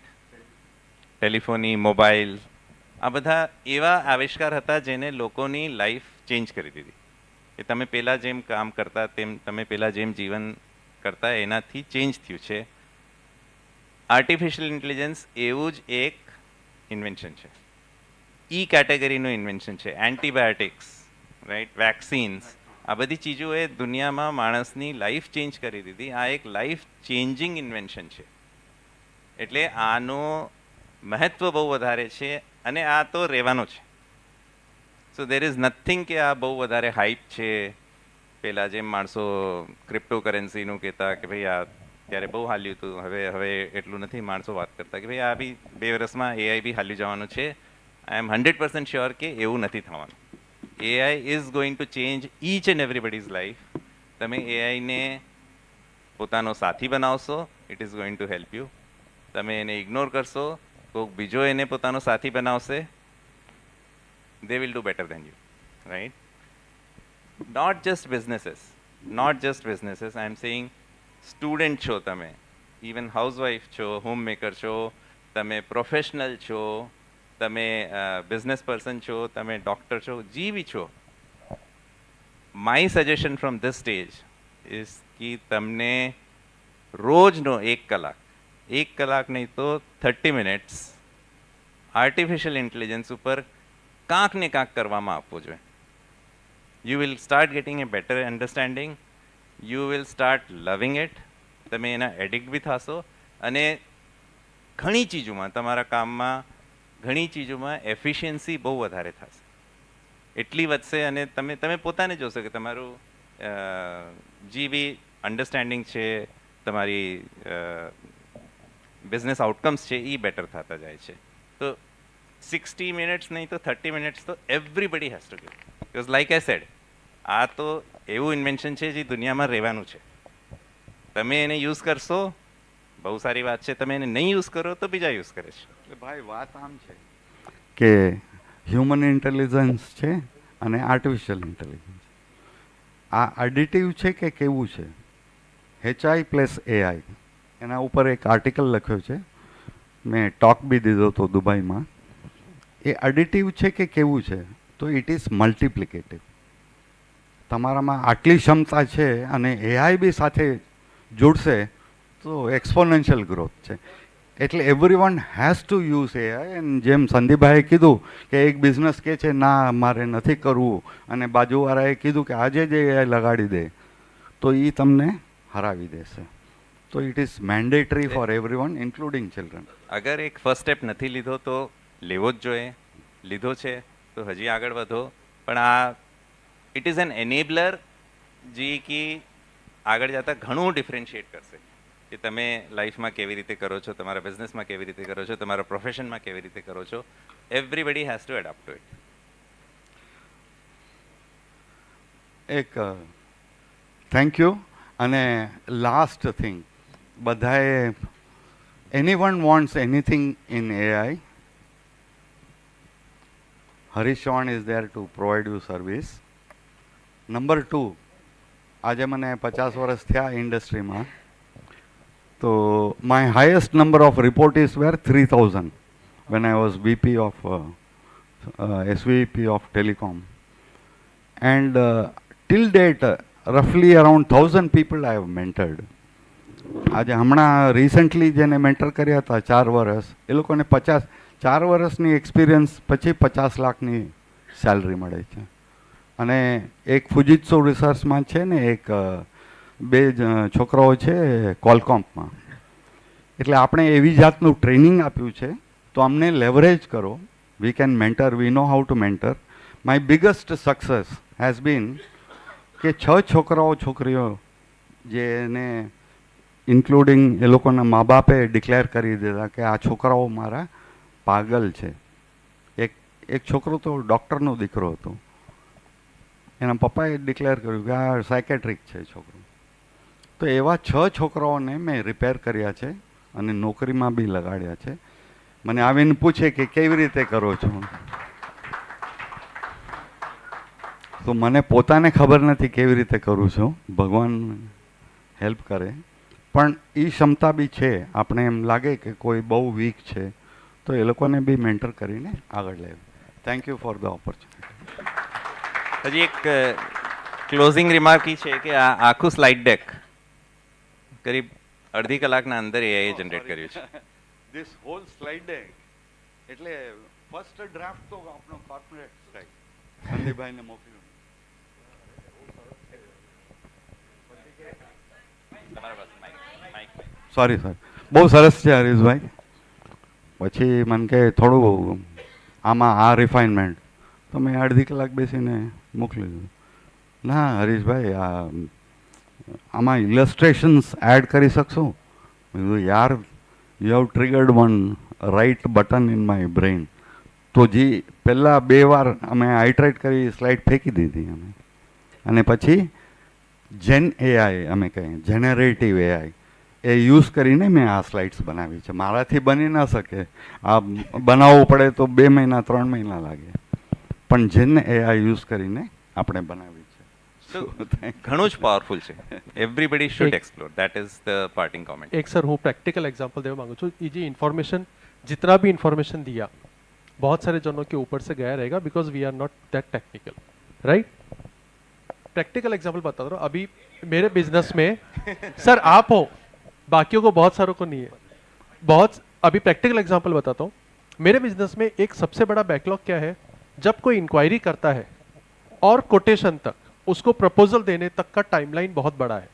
ટેલિફોની, મોબાઈલ, આ બધા એવા આવિષ્કાર હતા જેને લોકોની લાઈફ ચેન્જ કરી દીધી. કે તમે પહેલાં જેમ કામ કરતા તેમ તમે પહેલાં જેમ જીવન કરતા એનાથી ચેન્જ થયું છે. આર્ટિફિશિયલ ઇન્ટેલિજન્સ એવું જ એક ઇન્વેન્શન છે, ઈ કેટેગરીનું ઇન્વેન્શન છે. એન્ટીબાયોટિક્સ રાઈટ, વેક્સિન્સ, આ બધી ચીજોએ દુનિયામાં માણસની લાઈફ ચેન્જ કરી દીધી. આ એક લાઈફ ચેન્જિંગ ઇન્વેન્શન છે એટલે આનું મહત્વ બહુ વધારે છે અને આ તો રહેવાનો છે. સો દેર ઇઝ નથિંગ કે આ બહુ વધારે હાઈપ છે. પહેલાં જેમ માણસો ક્રિપ્ટો કરન્સીનું કહેતા કે ભાઈ આ ત્યારે બહુ હાલ્યું હતું, હવે એટલું નથી માણસો વાત કરતા કે ભાઈ આ બી 2 વર્ષમાં એઆઈ બી હાલ્યું જવાનું છે. આઈ એમ 100% શ્યોર કે એવું નથી થવાનું. AI is going to change each and everybody's life. તમે એઆઈને પોતાનો સાથી બનાવશો, it is going to help you. તમે એને ઇગ્નોર કરશો, કોઈક બીજો એને પોતાનો સાથી બનાવશે, they will do better than you, right? Not just businesses, I am saying student છો તમે, even housewife છો, homemaker છો, તમે professional છો, તમે business person છો, તમે doctor છો, જે બી છો. My suggestion from this stage is કે તમને રોજનો 1 કલાક નહીં તો 30 મિનિટ્સ આર્ટિફિશિયલ ઇન્ટેલિજન્સ ઉપર કાંક ને કાંક કરવામાં આપવો જોઈએ. You will start getting a better understanding, you will start loving it. તમે એના એડિક્ટ બી થશો અને ઘણી ચીજોમાં તમારા કામમાં ઘણી ચીજોમાં એફિશિયન્સી બહુ વધારે થશે, એટલી વધશે અને તમે પોતાને જોશો કે તમારું જે બી અન્ડરસ્ટેન્ડિંગ છે, તમારી બિઝનેસ આઉટકમ્સ છે એ બેટર થતા જાય છે. તો 60 મિનિટ્સ નહીં તો 30 મિનિટ્સ તો everybody has to give, because like I said આ તો એવું ઇન્વેન્શન છે જે દુનિયામાં રહેવાનું છે. તમે એને યુઝ કરશો બહુ સારી વાત છે, તમે એને નહીં યુઝ કરો તો બીજા યુઝ કરે છે. એટલે ભાઈ વાત આમ છે કે હ્યુમન ઇન્ટેલિજન્સ છે અને આર્ટિફિશિયલ ઇન્ટેલિજન્સ આ એડિટિવ છે કે કેવું છે? HI પ્લસ AI એના ઉપર એક આર્ટિકલ લખ્યો છે, મેં ટોક બી દીધો હતો દુબઈમાં. એ એડિટિવ છે કે કેવું છે? તો ઇટ ઇઝ મલ્ટિપ્લિકેટિવ. તમારામાં આટલી ક્ષમતા છે અને AI બી સાથે જોડશે તો એક્સપોનેન્શિયલ ગ્રોથ છે. એટલે everyone has to use AI. And જેમ સંદીપભાઈએ કીધું કે એક બિઝનેસ કહે છે ના મારે નથી કરવું અને બાજુવાળાએ કીધું કે આજે જ AI લગાડી દે તો એ તમને હરાવી દેશે. તો it is mandatory for everyone including children. અગર એક ફર્સ્ટ સ્ટેપ નથી લીધો તો લેવો જ જોઈએ, લીધો છે તો હજી આગળ વધો. પણ આ ઇટ ઇઝ એન એનેબલર જે કે આગળ જતાં ઘણું ડિફરન્શિએટ કરશે કે તમે લાઈફમાં કેવી રીતે કરો છો, તમારા બિઝનેસમાં કેવી રીતે કરો છો, તમારા પ્રોફેશનમાં કેવી રીતે કરો છો. Everybody has to adapt to it. એક થેન્ક યુ. અને લાસ્ટ થિંગ, બધાએ anyone wants anything in AI, Harish Chavan is there to provide you service. Number 2, આજે મને 50 વર્ષ થયા ઇન્ડસ્ટ્રીમાં, તો my highest number of reportees were 3000 when I was VP of SVP of Telecom, and till date roughly around 1000 people I have mentored. આજે હમણાં recently જેને mentor કર્યા હતા 4 વર્ષ, એ લોકોને 4 વર્ષની એક્સપિરિયન્સ પછી 50 લાખની સેલરી મળે છે. અને એક ફુજીત્સુ રિસર્ચમાં છે ને, એક 2 છોકરાઓ છે કોલકોમ્પમાં. એટલે આપણે એવી જાતનું ટ્રેનિંગ આપ્યું છે, તો અમને લેવરેજ કરો. We can mentor, we know how to mentor. My biggest success has been કે 6 છોકરાઓ છોકરીઓ જેને ઇન્ક્લુડિંગ એ લોકોના મા બાપે ડિક્લેર કરી દીધા કે આ છોકરાઓ મારા પાગલ છે. એક છોકરો તો ડૉક્ટરનો દીકરો હતો, એના પપ્પાએ ડિક્લેર કર્યું કે આ સાયકેટ્રિક છે છોકરો. તો એવા 6 છોકરાઓને મેં રિપેર કર્યા છે અને નોકરીમાં બી લગાડ્યા છે. મને આવીને પૂછે કે કેવી રીતે કરો છો, તો મને પોતાને ખબર નથી કેવી રીતે કરું છું, ભગવાન હેલ્પ કરે. પણ એ ક્ષમતા બી છે. આપણે એમ લાગે કે કોઈ બહુ વીક છે, તો એ લોકોને બી મેન્ટર કરીને આગળ લેવું. Thank you for the opportunity. હજી એક ક્લોઝિંગ રિમાર્ક એ છે કે આ આખું સ્લાઇડ ડેક કરીબ અડધી કલાકના અંદર એઆઈએ જનરેટ કર્યું છે. ધીસ હોલ સ્લાઇડ ડેક એટલે ફર્સ્ટ ડ્રાફ્ટ તો આપણો કોર્પોરેટ સ્ટાઇલ સંદીપભાઈને મોકલ્યું. સોરી સર, બહુ સરસ છે હરીશભાઈ. પછી મને કે થોડું આમાં આ રિફાઇનમેન્ટ, તો મેં અડધી કલાક બેસીને મોકલી દીધું. ના હરીશભાઈ, આમાં ઇલસ્ટ્રેશન્સ એડ કરી શકશો? મેં કીધું યાર, you have triggered one right button in my brain. તો જે પહેલાં 2 વાર અમે આઇટરેટ કરી સ્લાઇડ ફેંકી દીધી અમે. અને પછી જેન એઆઈ અમે કહીએ, જેનરેટિવ એઆઈ, એ યુઝ કરીને મેં આ સ્લાઇડ્સ બનાવી છે. મારાથી બની ન શકે, આ બનાવવું પડે તો 2 મહિના 3 મહિના લાગે, પણ જેન એઆઈ યુઝ કરીને આપણે બનાવી છે. ઘણું જ પાવરફુલ છે. Everybody should explore. That is the parting comment. एक सर हूँ प्रैक्टिकल एग्जांपल देना मांगू छू. ये जी इन्फॉर्मेशन, जितना भी इन्फॉर्मेशन दिया बहुत सारे जनों के ऊपर से गया रहेगा, because we are not that technical, right. Practical example बता दो. अभी मेरे बिजनेस में सर आप हो, बाकियों को बहुत सारों को नहीं है. अभी प्रैक्टिकल एग्जांपल बताता हूँ. मेरे बिजनेस में एक सबसे बड़ा बैकलॉग क्या है, जब कोई इंक्वायरी करता है और कोटेशन तक, उसको प्रपोजल देने तक का टाइमलाइन बहुत बड़ा है,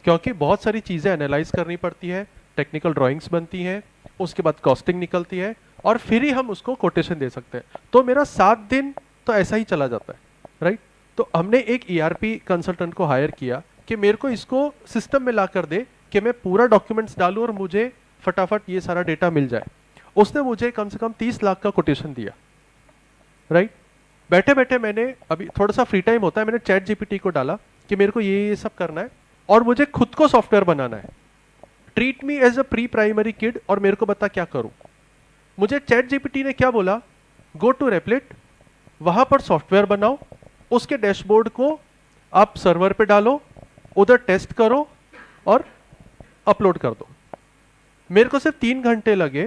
क्योंकि बहुत सारी चीज़ें एनालाइज करनी पड़ती है, टेक्निकल ड्राइंग्स बनती हैं, उसके बाद कॉस्टिंग निकलती है, और फिर ही हम उसको कोटेशन दे सकते हैं. तो मेरा 7 दिन तो ऐसा ही चला जाता है, राइट. तो हमने एक ERP कंसल्टेंट को हायर किया कि मेरे को इसको सिस्टम में ला कर दे कि मैं पूरा डॉक्यूमेंट्स डालूं और मुझे फटाफट ये सारा डेटा मिल जाए. उसने मुझे कम से कम 30 लाख का कोटेशन दिया, राइट. बैठे बैठे मैंने, अभी थोड़ा सा फ्री टाइम होता है, मैंने चैट जीपीटी को डाला कि मेरे को ये सब करना है और मुझे खुद को सॉफ्टवेयर बनाना है. Treat me as a pre primary kid और मेरे को बता क्या करूं. मुझे चैट जीपीटी ने क्या बोला, गो टू रेपलेट, वहां पर सॉफ्टवेयर बनाओ, उसके डैशबोर्ड को आप सर्वर पे डालो, उधर टेस्ट करो और अपलोड कर दो. मेरे को सिर्फ 3 घंटे लगे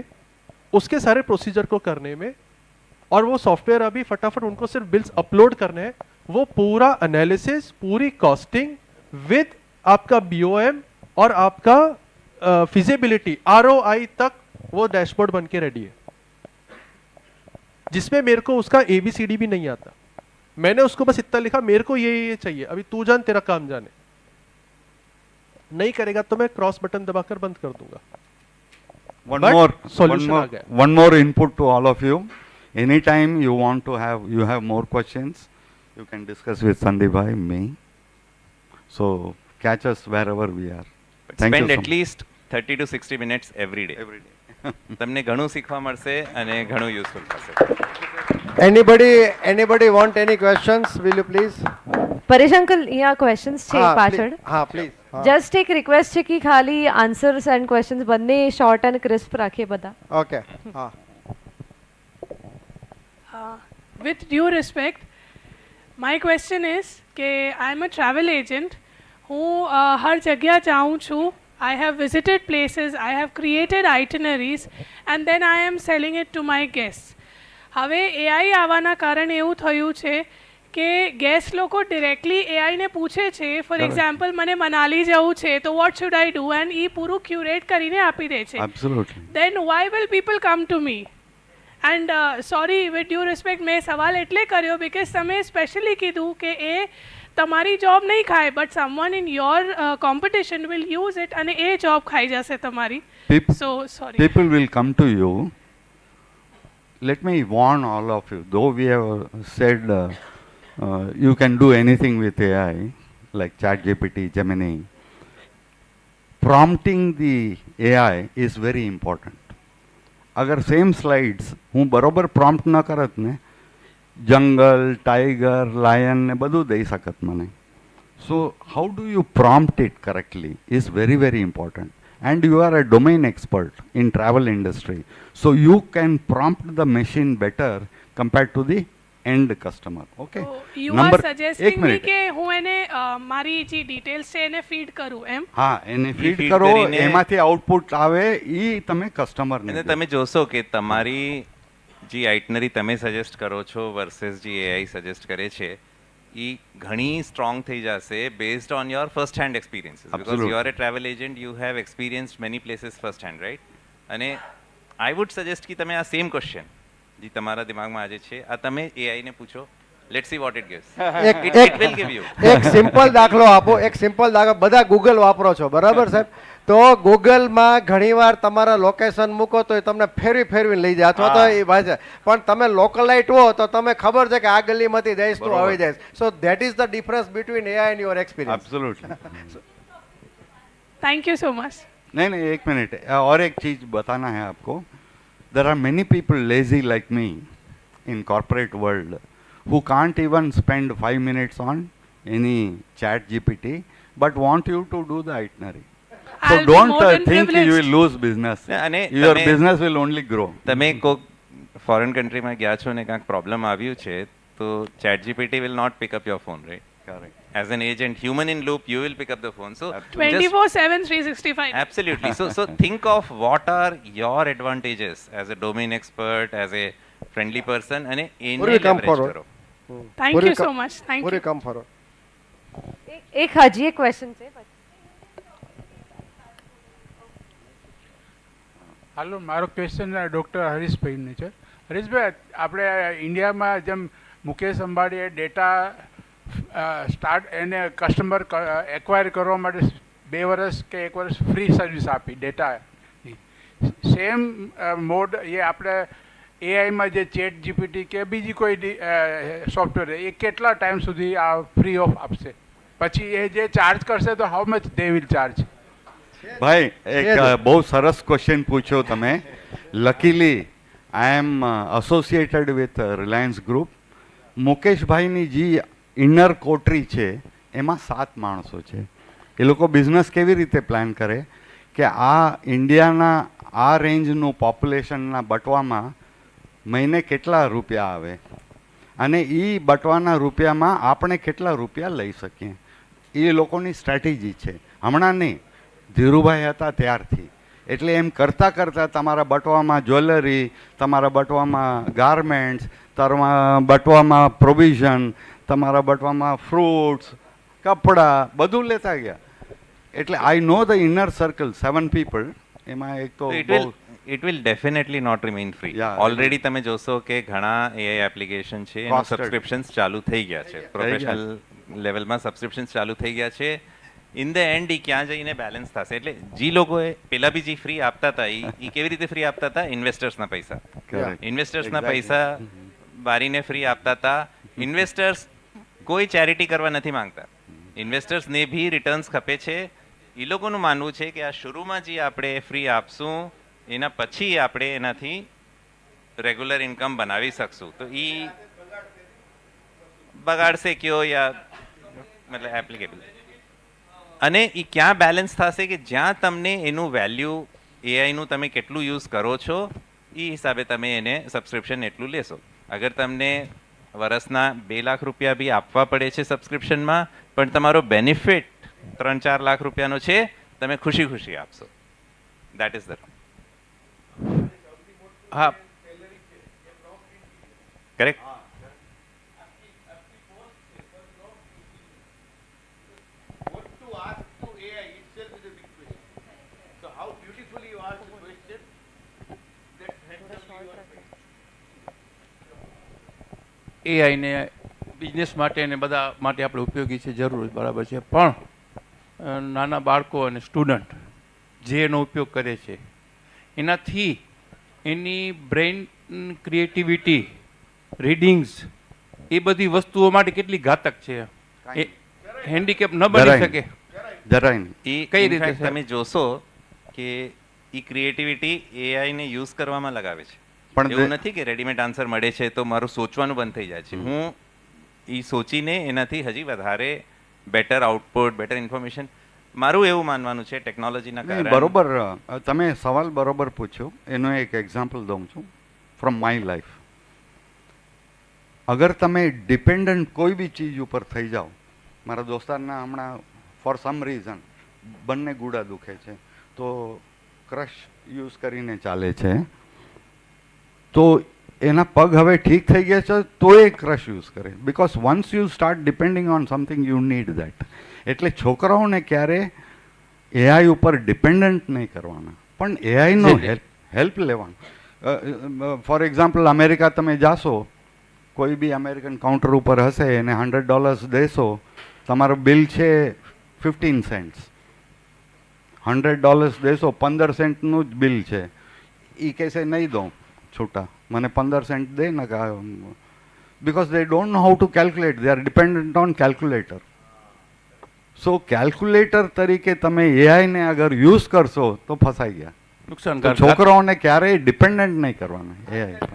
उसके सारे प्रोसीजर को करने में, और वो सॉफ्टवेयर अभी फटाफट उनको सिर्फ बिल्स अपलोड करने हैं. वो पूरा एनालिसिस, पूरी कॉस्टिंग विद आपका BOM और आपका फिजिबिलिटी ROI तक वो डैशबोर्ड बन के रेडी है, जिसमें मेरे को उसका ABCD भी नहीं आता. मैंने उसको बस इतना लिखा, मेरे को ये चाहिए, अभी तू जान, तेरा काम जाने. नहीं करेगा तो मैं क्रॉस बटन दबाकर बंद कर दूंगा. One more input to all of you. Anytime you have more questions, you can discuss with Sandeep bhai, me. So catch us wherever we are. Thank Spend you so at least 30 to 60 minutes every day. તમને ઘણું શીખવા મળશે અને ઘણું useful થશે. Anybody want any questions? Will you please? Paresh uncle અહીંયા questions છે હા, પાછળ હા પ્લીઝ જસ્ટ એક રિક્વેસ્ટ છે કે ખાલી આન્સર્સ એન્ડ ક્વેશ્ચન્સ બંને શોર્ટ એન્ડ ક્રિસ્પ રાખીએ બધા. ઓકે હા With due respect, my question is કે I am a travel agent. હું હર જગ્યા જાઉં છું. I have visited places, I have created itineraries and then I am selling it to my guests. હવે AI આવવાના કારણે એવું થયું છે કે ગેસ્ટ લોકો ડિરેક્ટલી એઆઈને પૂછે છે. ફોર એક્ઝામ્પલ મને મનાલી જવું છે તો what should I do and એ પૂરું ક્યુરેટ કરીને આપી દે છે. Absolutely. Then why will people come to me? And sorry with due respect મેં સવાલ એટલે કર્યો બિકોઝ તમે સ્પેશિયલી કીધું કે એ તમારી જોબ નહીં ખાય but someone in your competition will use it અને એ જોબ ખાઈ જશે તમારી. સો sorry. People will come to you. Let me warn all of you. Though we have said you can do anything with AI, like ChatGPT, Gemini, prompting the AI is very important. અગર same slides હું બરોબર prompt ન કરત ને જંગલ tiger lion ને બધું દઈ શકત મને. So how do you prompt it correctly is very very important. And you are a domain expert in travel industry, so you can prompt the machine better compared to the end customer. Okay. You are suggesting me કે હું એને મારી જે details છે એને feed કરું એમ? હા, એને ફીડ feed કરો, કરીને એમાંથી આઉટપુટ આવે એ તમે કસ્ટમરને અને તમે જોશો કે તમારી જે આઇટનરી તમે સજેસ્ટ કરો છો વર્સેસ જે એઆઈ સજેસ્ટ કરે છે એ ઘણી સ્ટ્રોંગ થઈ જશે based on your first hand experiences because Absolutely. You are A travel agent you have experienced many places first hand right. અને આઈ વુડ સજેસ્ટ કે તમે આ સેમ ક્વેશ્ચન જે તમારા દિમાગમાં આજે છે આ તમે એઆઈને પૂછો. Let's see what it gives. It will give you. એક સિમ્પલ દાખલો આપો. એક સિમ્પલ દાખલો. બધા ગૂગલ વાપરો છો બરાબર સાહેબ? તો ગૂગલમાં ઘણીવાર તમારા લોકેશન મૂકો તો એ તમને ફેરવી ફેરવીને લઈ જાય અથવા તો એ ભાષા પણ તમે લોકલાઇટ હો તો તમે ખબર છે કે આ ગલીમાંથી જઈશ તો આવી જાય. So that is the difference between AI and your experience. Absolutely. Thank you so much. नहीं नहीं, एक मिनट, और एक चीज बताना है आपको. There are many people lazy like me in corporate world who can't even spend 5 minutes on any chat GPT but want you to do the itinerary. So I'll be don't more than think you privileged. will lose business. અને Your તમે- business will only grow. તમે કોઈક foreign કન્ટ્રીમાં ગયા છો ને કાંઈક problem આવ્યું છે તો ChatGPT will not pick up your phone right. Correct. As an agent, human in loop, you will pick up the phone. So, just 24/7 365. absolutely. So think of what are your advantages as a domain expert, as a friendly person, and Where એને we come leverage forward? કરો. Thank you so much. Thank પૂરી you. Come forward. એક હજી એક question છે પછી. હાલો, મારો question doctor હરીશભાઈને છે. હરીશભાઈ, આપણે ઇન્ડિયામાં જેમ મુકેશ અંબાણીએ ડેટા સ્ટાર્ટ એને કસ્ટમર એક્વાયર કરવા માટે 2 વર્ષ કે 1 વર્ષ ફ્રી સર્વિસ આપી ડેટાની, સેમ મોડ એ આપણે એઆઈમાં જે ચેટ જીપીટી કે બીજી કોઈ સોફ્ટવેર એ કેટલા ટાઈમ સુધી આ ફ્રી ઓફ આપશે? પછી એ જે ચાર્જ કરશે તો how much they will charge? ભાઈ એક બહુ સરસ ક્વેશ્ચન પૂછ્યો તમે. Luckily I am associated with Reliance group. મુકેશભાઈની જે ઇનર કોટરી છે એમાં 7 માણસો છે. એ લોકો બિઝનેસ કેવી રીતે પ્લાન કરે કે આ ઇન્ડિયાના આ રેન્જનું પોપ્યુલેશનના બટવામાં મહિને કેટલા રૂપિયા આવે અને એ બટવાના રૂપિયામાં આપણે કેટલા રૂપિયા લઈ શકીએ. એ લોકોની સ્ટ્રેટેજી છે. હમણાં નહીં, ધીરુભાઈ હતા ત્યારથી. એટલે એમ કરતાં કરતાં તમારા બટવામાં જ્વેલરી, તમારા બટવામાં ગાર્મેન્ટ્સ, તમારા બટવામાં પ્રોવિઝન, તમારા બટવામાં ફ્રૂટ્સ, કપડાં બધું લેતા ગયા. એટલે આઈ નો ધ ઇનર સર્કલ 7 પીપલ. એમાં એક તો So it will definitely not remain free. Yeah, Already તમે જોશો કે ઘણા AI એપ્લિકેશન છે એના Costed. સબસ્ક્રિપ્શન્સ ચાલુ થઈ ગયા છે. પ્રોફેશનલ લેવલમાં સબસ્ક્રિપ્શન્સ ચાલુ થઈ ગયા છે. ઇન ધ એન્ડ એ ક્યાં જઈને બેલેન્સ થશે? એટલે જે લોકોએ પેલા બી જે ફ્રી આપતા હતા એ કેવી રીતે ફ્રી આપતા હતા? ઇન્વેસ્ટર્સના પૈસા. Correct. ઇન્વેસ્ટર્સના Exactly. પૈસા બારીને ફ્રી આપતા હતા. ઇન્વેસ્ટર્સ કોઈ ચેરિટી કરવા નથી માંગતા. ઇન્વેસ્ટર્સને બી રિટર્ન્સ ખપે છે. એ લોકોનું માનવું છે કે આ શરૂમાં જે આપણે ફ્રી આપશું એના પછી આપણે એનાથી રેગ્યુલર ઇન્કમ બનાવી શકશું. તો એ બગાડશે કયો યા મતલબ એપ્લિકેબલ. અને એ ક્યાં બેલેન્સ થશે કે જ્યાં તમને એનું વેલ્યુ એઆઈનું તમે કેટલું યુઝ કરો છો એ હિસાબે તમે એને સબસ્ક્રિપ્શન એટલું લેશો. અગર તમને વર્ષના 2 લાખ રૂપિયા બી આપવા પડે છે સબસ્ક્રિપ્શનમાં, પણ તમારો બેનિફિટ 3-4 લાખ રૂપિયાનો છે, તમે ખુશી ખુશી આપશો. That is the. હા, કરેક્ટ. એઆઈને બિઝનેસ માટે અને બધા માટે આપણે ઉપયોગી છે, જરૂર બરાબર છે, પણ નાના બાળકો અને સ્ટુડન્ટ જે એનો ઉપયોગ કરે છે એનાથી એની બ્રેઇન ક્રિએટિવિટી, રીડિંગ્સ, એ બધી વસ્તુઓ માટે કેટલી ઘાતક છે. એ હેન્ડીકેપ ન બની શકે. જરાય નહીં. એ કઈ in રીતે fact સર? તમે જોશો કે એ ક્રિએટિવિટી એઆઈ ને યુઝ કરવામાં લગાવે છે. પણ એવું નથી કે રેડીમેડ આન્સર મળે છે તો મારું સોચવાનું બંધ થઈ જાય છે. હું એ સોચીને એનાથી હજી વધારે બેટર આઉટપુટ, બેટર ઇન્ફોર્મેશન, મારું એવું માનવાનું છે ટેકનોલોજીના નહીં, કારણે. બરોબર, તમે સવાલ બરોબર પૂછ્યો. એનો એક એક્ઝામ્પલ દઉં છું ફ્રોમ માય લાઈફ. અગર તમે ડિપેન્ડન્ટ કોઈ બી ચીજ ઉપર થઈ જાઓ, મારા દોસ્તારના હમણાં ફોર સમ રીઝન બંને ગુડા દુખે છે, તો ક્રશ યુઝ કરીને ચાલે છે, તો એના પગ હવે ઠીક થઈ ગયા છે તો એ ક્રશ યુઝ કરે. Because once you start depending on something you need that. એટલે છોકરાઓને ક્યારે એઆઈ ઉપર ડિપેન્ડન્ટ નહીં કરવાના, પણ એઆઈનો હેલ્પ લેવાનો. ફોર એક્ઝામ્પલ, અમેરિકા તમે જાશો, કોઈ બી અમેરિકન કાઉન્ટર ઉપર હશે, એને $100 દેશો, તમારો બિલ છે 15 સેન્ટ્સ. $100 દેશો, 15 સેન્ટનું જ બિલ છે. એ કહેશે નહીં દઉં છૂટા, મને 15 સેન્ટ દે ને. Because they don't know how two calculate, they are dependent on calculator. So calculator તરીકે તમે એઆઈને અગર યુઝ કરશો તો ફસાઈ ગયા. તો નુકસાનકારક. છોકરાઓને ક્યારેય ડિપેન્ડન્ટ નહીં કરવાના એઆઈ પર.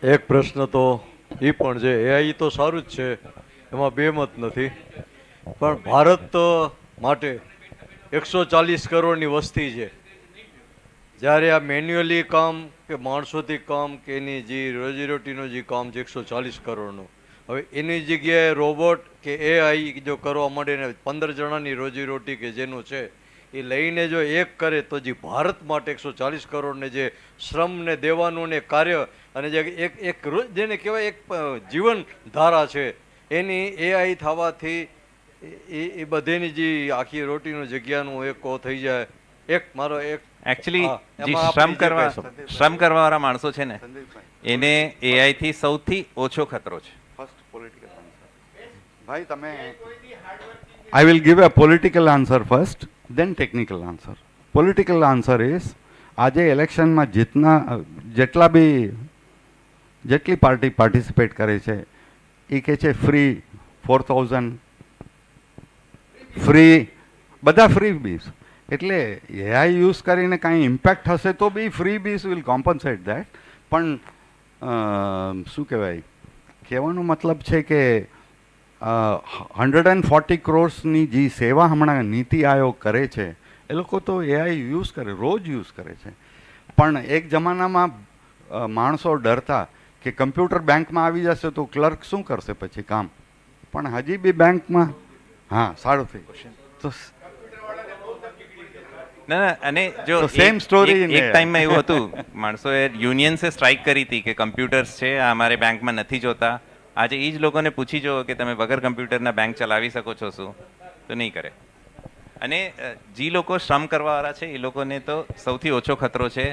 એક પ્રશ્ન તો એ પણ છે, એઆઈ તો સારું જ છે, એમાં બેમત નથી, પણ ભારત માટે 140 કરોડની વસ્તી છે. જ્યારે આ મેન્યુઅલી કામ કે માણસોથી કામ કે એની જે રોજીરોટીનું જે કામ છે 140 કરોડનું, હવે એની જગ્યાએ રોબોટ કે એઆઈ જો કરવા માંડે ને 15 જણાની રોજીરોટી કે જેનું છે એ લઈને જો એક કરે તો જે ભારત માટે 140 કરોડને જે શ્રમ ને દેવાનું ને કાર્ય અને જે એક જેને કહેવાય એક જીવન ધારા છે એની એઆઈ થવાથી એ બધેની જે આખી રોટીનું જગ્યાનું એક થઈ જાય. એક મારો એક એકચ્યુઅલી જે એમાં આપણે શ્રમ કરવાવાળા માણસો છે ને એને એઆઈ થી સૌથી ઓછો ખતરો છે. First political answer. ભાઈ તમે, I will give a political answer first, then technical answer. Political answer is, આજે ઇલેક્શનમાં જેટલી પાર્ટી પાર્ટિસિપેટ કરે છે એ કહે છે ફ્રી 4000, ફ્રી, બધા ફ્રી બીસ. એટલે એઆઈ યુઝ કરીને કાંઈ ઇમ્પેક્ટ હશે તો બી ફ્રી બીસ વિલ કોમ્પન્સેટ દેટ. પણ શું કહેવાય, કહેવાનો મતલબ છે કે 140 crores-ની જે સેવા હમણાં નીતિ આયોગ કરે છે એ લોકો તો એઆઈ યુઝ કરે, રોજ યુઝ કરે છે. પણ એક જમાનામાં માણસો ડરતા કે કમ્પ્યુટર બેંકમાં આવી જશે તો ક્લર્ક શું કરશે પછી કામ, પણ હજી બી બેંકમાં. હા, સારું થઈ તો ના, અને જો So same story in એક AI. ટાઈમમાં એવું હતું, માણસોએ યુનિયન્સે સ્ટ્રાઇક કરી હતી કે કમ્પ્યુટર્સ છે આ અમારે બેંકમાં નથી જોતા. આજે એ જ લોકોને પૂછી જો કે તમે વગર કમ્પ્યુટરના બેંક ચલાવી શકો છો શું, તો નહીં કરે. અને જે લોકો શ્રમ કરવાવાળા છે એ લોકોને તો સૌથી ઓછો ખતરો છે.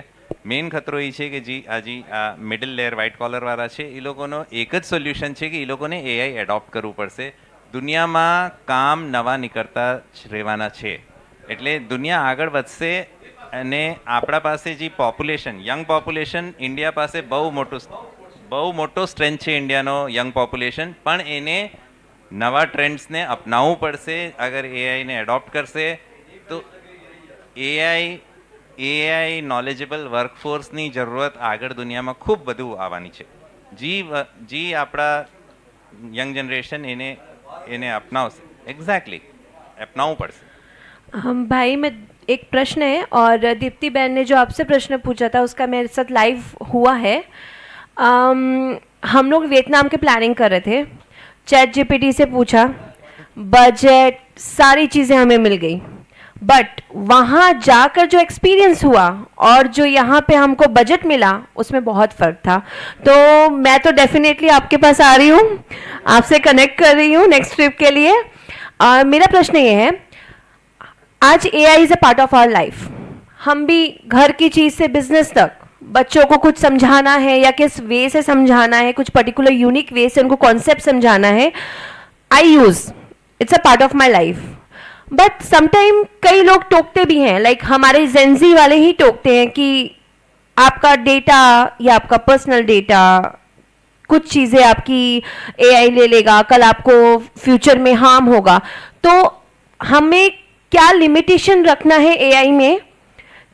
મેઇન ખતરો એ છે કે આ મિડલ લેયર વ્હાઇટ કોલરવાળા છે એ લોકોનો એક જ સોલ્યુશન છે કે એ લોકોને એઆઈ એડોપ્ટ કરવું પડશે. દુનિયામાં કામ નવા નીકળતા જ રહેવાના છે, એટલે દુનિયા આગળ વધશે. અને આપણા પાસે જે પોપ્યુલેશન, યંગ પોપ્યુલેશન, ઇન્ડિયા પાસે બહુ મોટું બહુ મોટો સ્ટ્રેન્થ છે ઇન્ડિયાનો યંગ પોપ્યુલેશન, પણ એને નવા ટ્રેન્ડ્સને અપનાવવું પડશે. અગર એઆઈને એડોપ્ટ કરશે તો એઆઈ નોલેજેબલ વર્કફોર્સની જરૂરત આગળ દુનિયામાં ખૂબ બધું આવવાની છે. જી આપણા યંગ જનરેશન એને अपनाओ. एग्जैक्टली अपनाવું પડશે. भाई मैं एक प्रश्न है और दीप्ति बहन ने जो आपसे प्रश्न पूछा था उसका मेरे साथ लाइव हुआ है. हम लोग वियतनाम के प्लानिंग कर रहे थे, चैट जीपीटी से पूछा, बजट सारी चीज़ें हमें मिल गई, बट वहाँ जाकर जो एक्सपीरियंस हुआ और जो यहाँ पे हमको बजट मिला उसमें बहुत फ़र्क था. तो मैं तो डेफिनेटली आपके पास आ रही हूँ, आपसे कनेक्ट कर रही हूँ नेक्स्ट ट्रिप के लिए. मेरा प्रश्न ये है, आज AI is a part of our life. हम भी घर की चीज़ से बिजनेस तक बच्चों को कुछ समझाना है या किस वे से समझाना है, कुछ पर्टिकुलर यूनिक वे से उनको कॉन्सेप्ट समझाना है, I use, it's a part of my life. But sometime कई लोग टोकते भी हैं, लाइक हमारे जेंजी वाले ही टोकते हैं कि आपका डेटा या आपका पर्सनल डेटा, कुछ चीज़ें आपकी एआई ले लेगा, कल आपको फ्यूचर में हार्म होगा. तो हमें क्या लिमिटेशन रखना है एआई में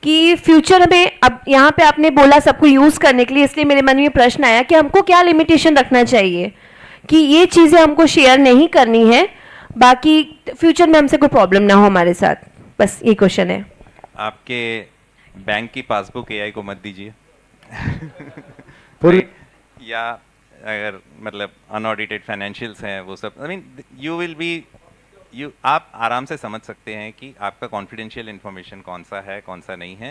कि फ्यूचर में, अब यहाँ पे आपने बोला सबको यूज़ करने के लिए, इसलिए मेरे मन में प्रश्न आया कि हमको क्या लिमिटेशन रखना चाहिए कि ये चीज़ें हमको शेयर नहीं करनी है, बाकी फ्यूचर में हमसे कोई प्रॉब्लम ना हो हमारे साथ. बस ये क्वेश्चन है. आपके बैंक की पासबुक एआई को मत दीजिए. पूरी- या अगर मतलब अनऑडिटेड फाइनेंशियल्स हैं वो सब, I mean you will be आप आराम से समझ सकते हैं कि आपका कॉन्फिडेंशियल इन्फॉर्मेशन कौन सा है, कौन सा नहीं है.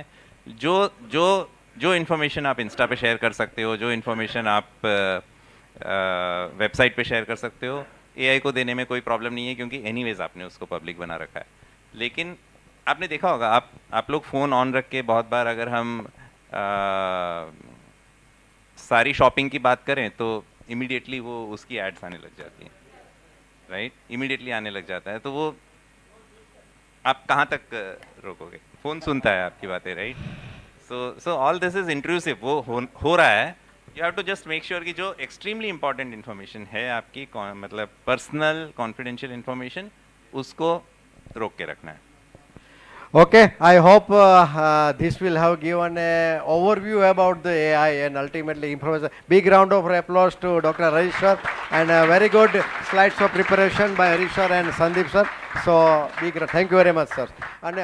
जो इन्फॉर्मेशन आप इंस्टा पे शेयर कर सकते हो, जो इन्फॉर्मेशन आप वेबसाइट पे शेयर कर सकते हो, एआई को देने में कोई प्रॉब्लम नहीं है, क्योंकि एनीवेज आपने उसको पब्लिक बना रखा है. लेकिन आपने देखा होगा, आप लोग फ़ोन ऑन रख के बहुत बार अगर हम सारी शॉपिंग की बात करें तो इमीडिएटली वो उसकी एड्स आने लग जाती हैं, राइट? इमीडिएटली आने लग जाता है, तो वो आप कहाँ तक रोकोगे? फ़ोन सुनता है आपकी बातें, right? So all this is intrusive, वो हो रहा है. You have to just make sure कि जो एक्सट्रीमली इंपॉर्टेंट इन्फॉर्मेशन है आपकी, मतलब पर्सनल कॉन्फिडेंशियल इन्फॉर्मेशन, उसको रोक के रखना है. Okay, I hope this will have given a overview about the AI and ultimately information. Big round of applause to Dr. Harish sir, and very good slides of preparation by Harish sir and Sandeep sir. So big thank you very much sir. And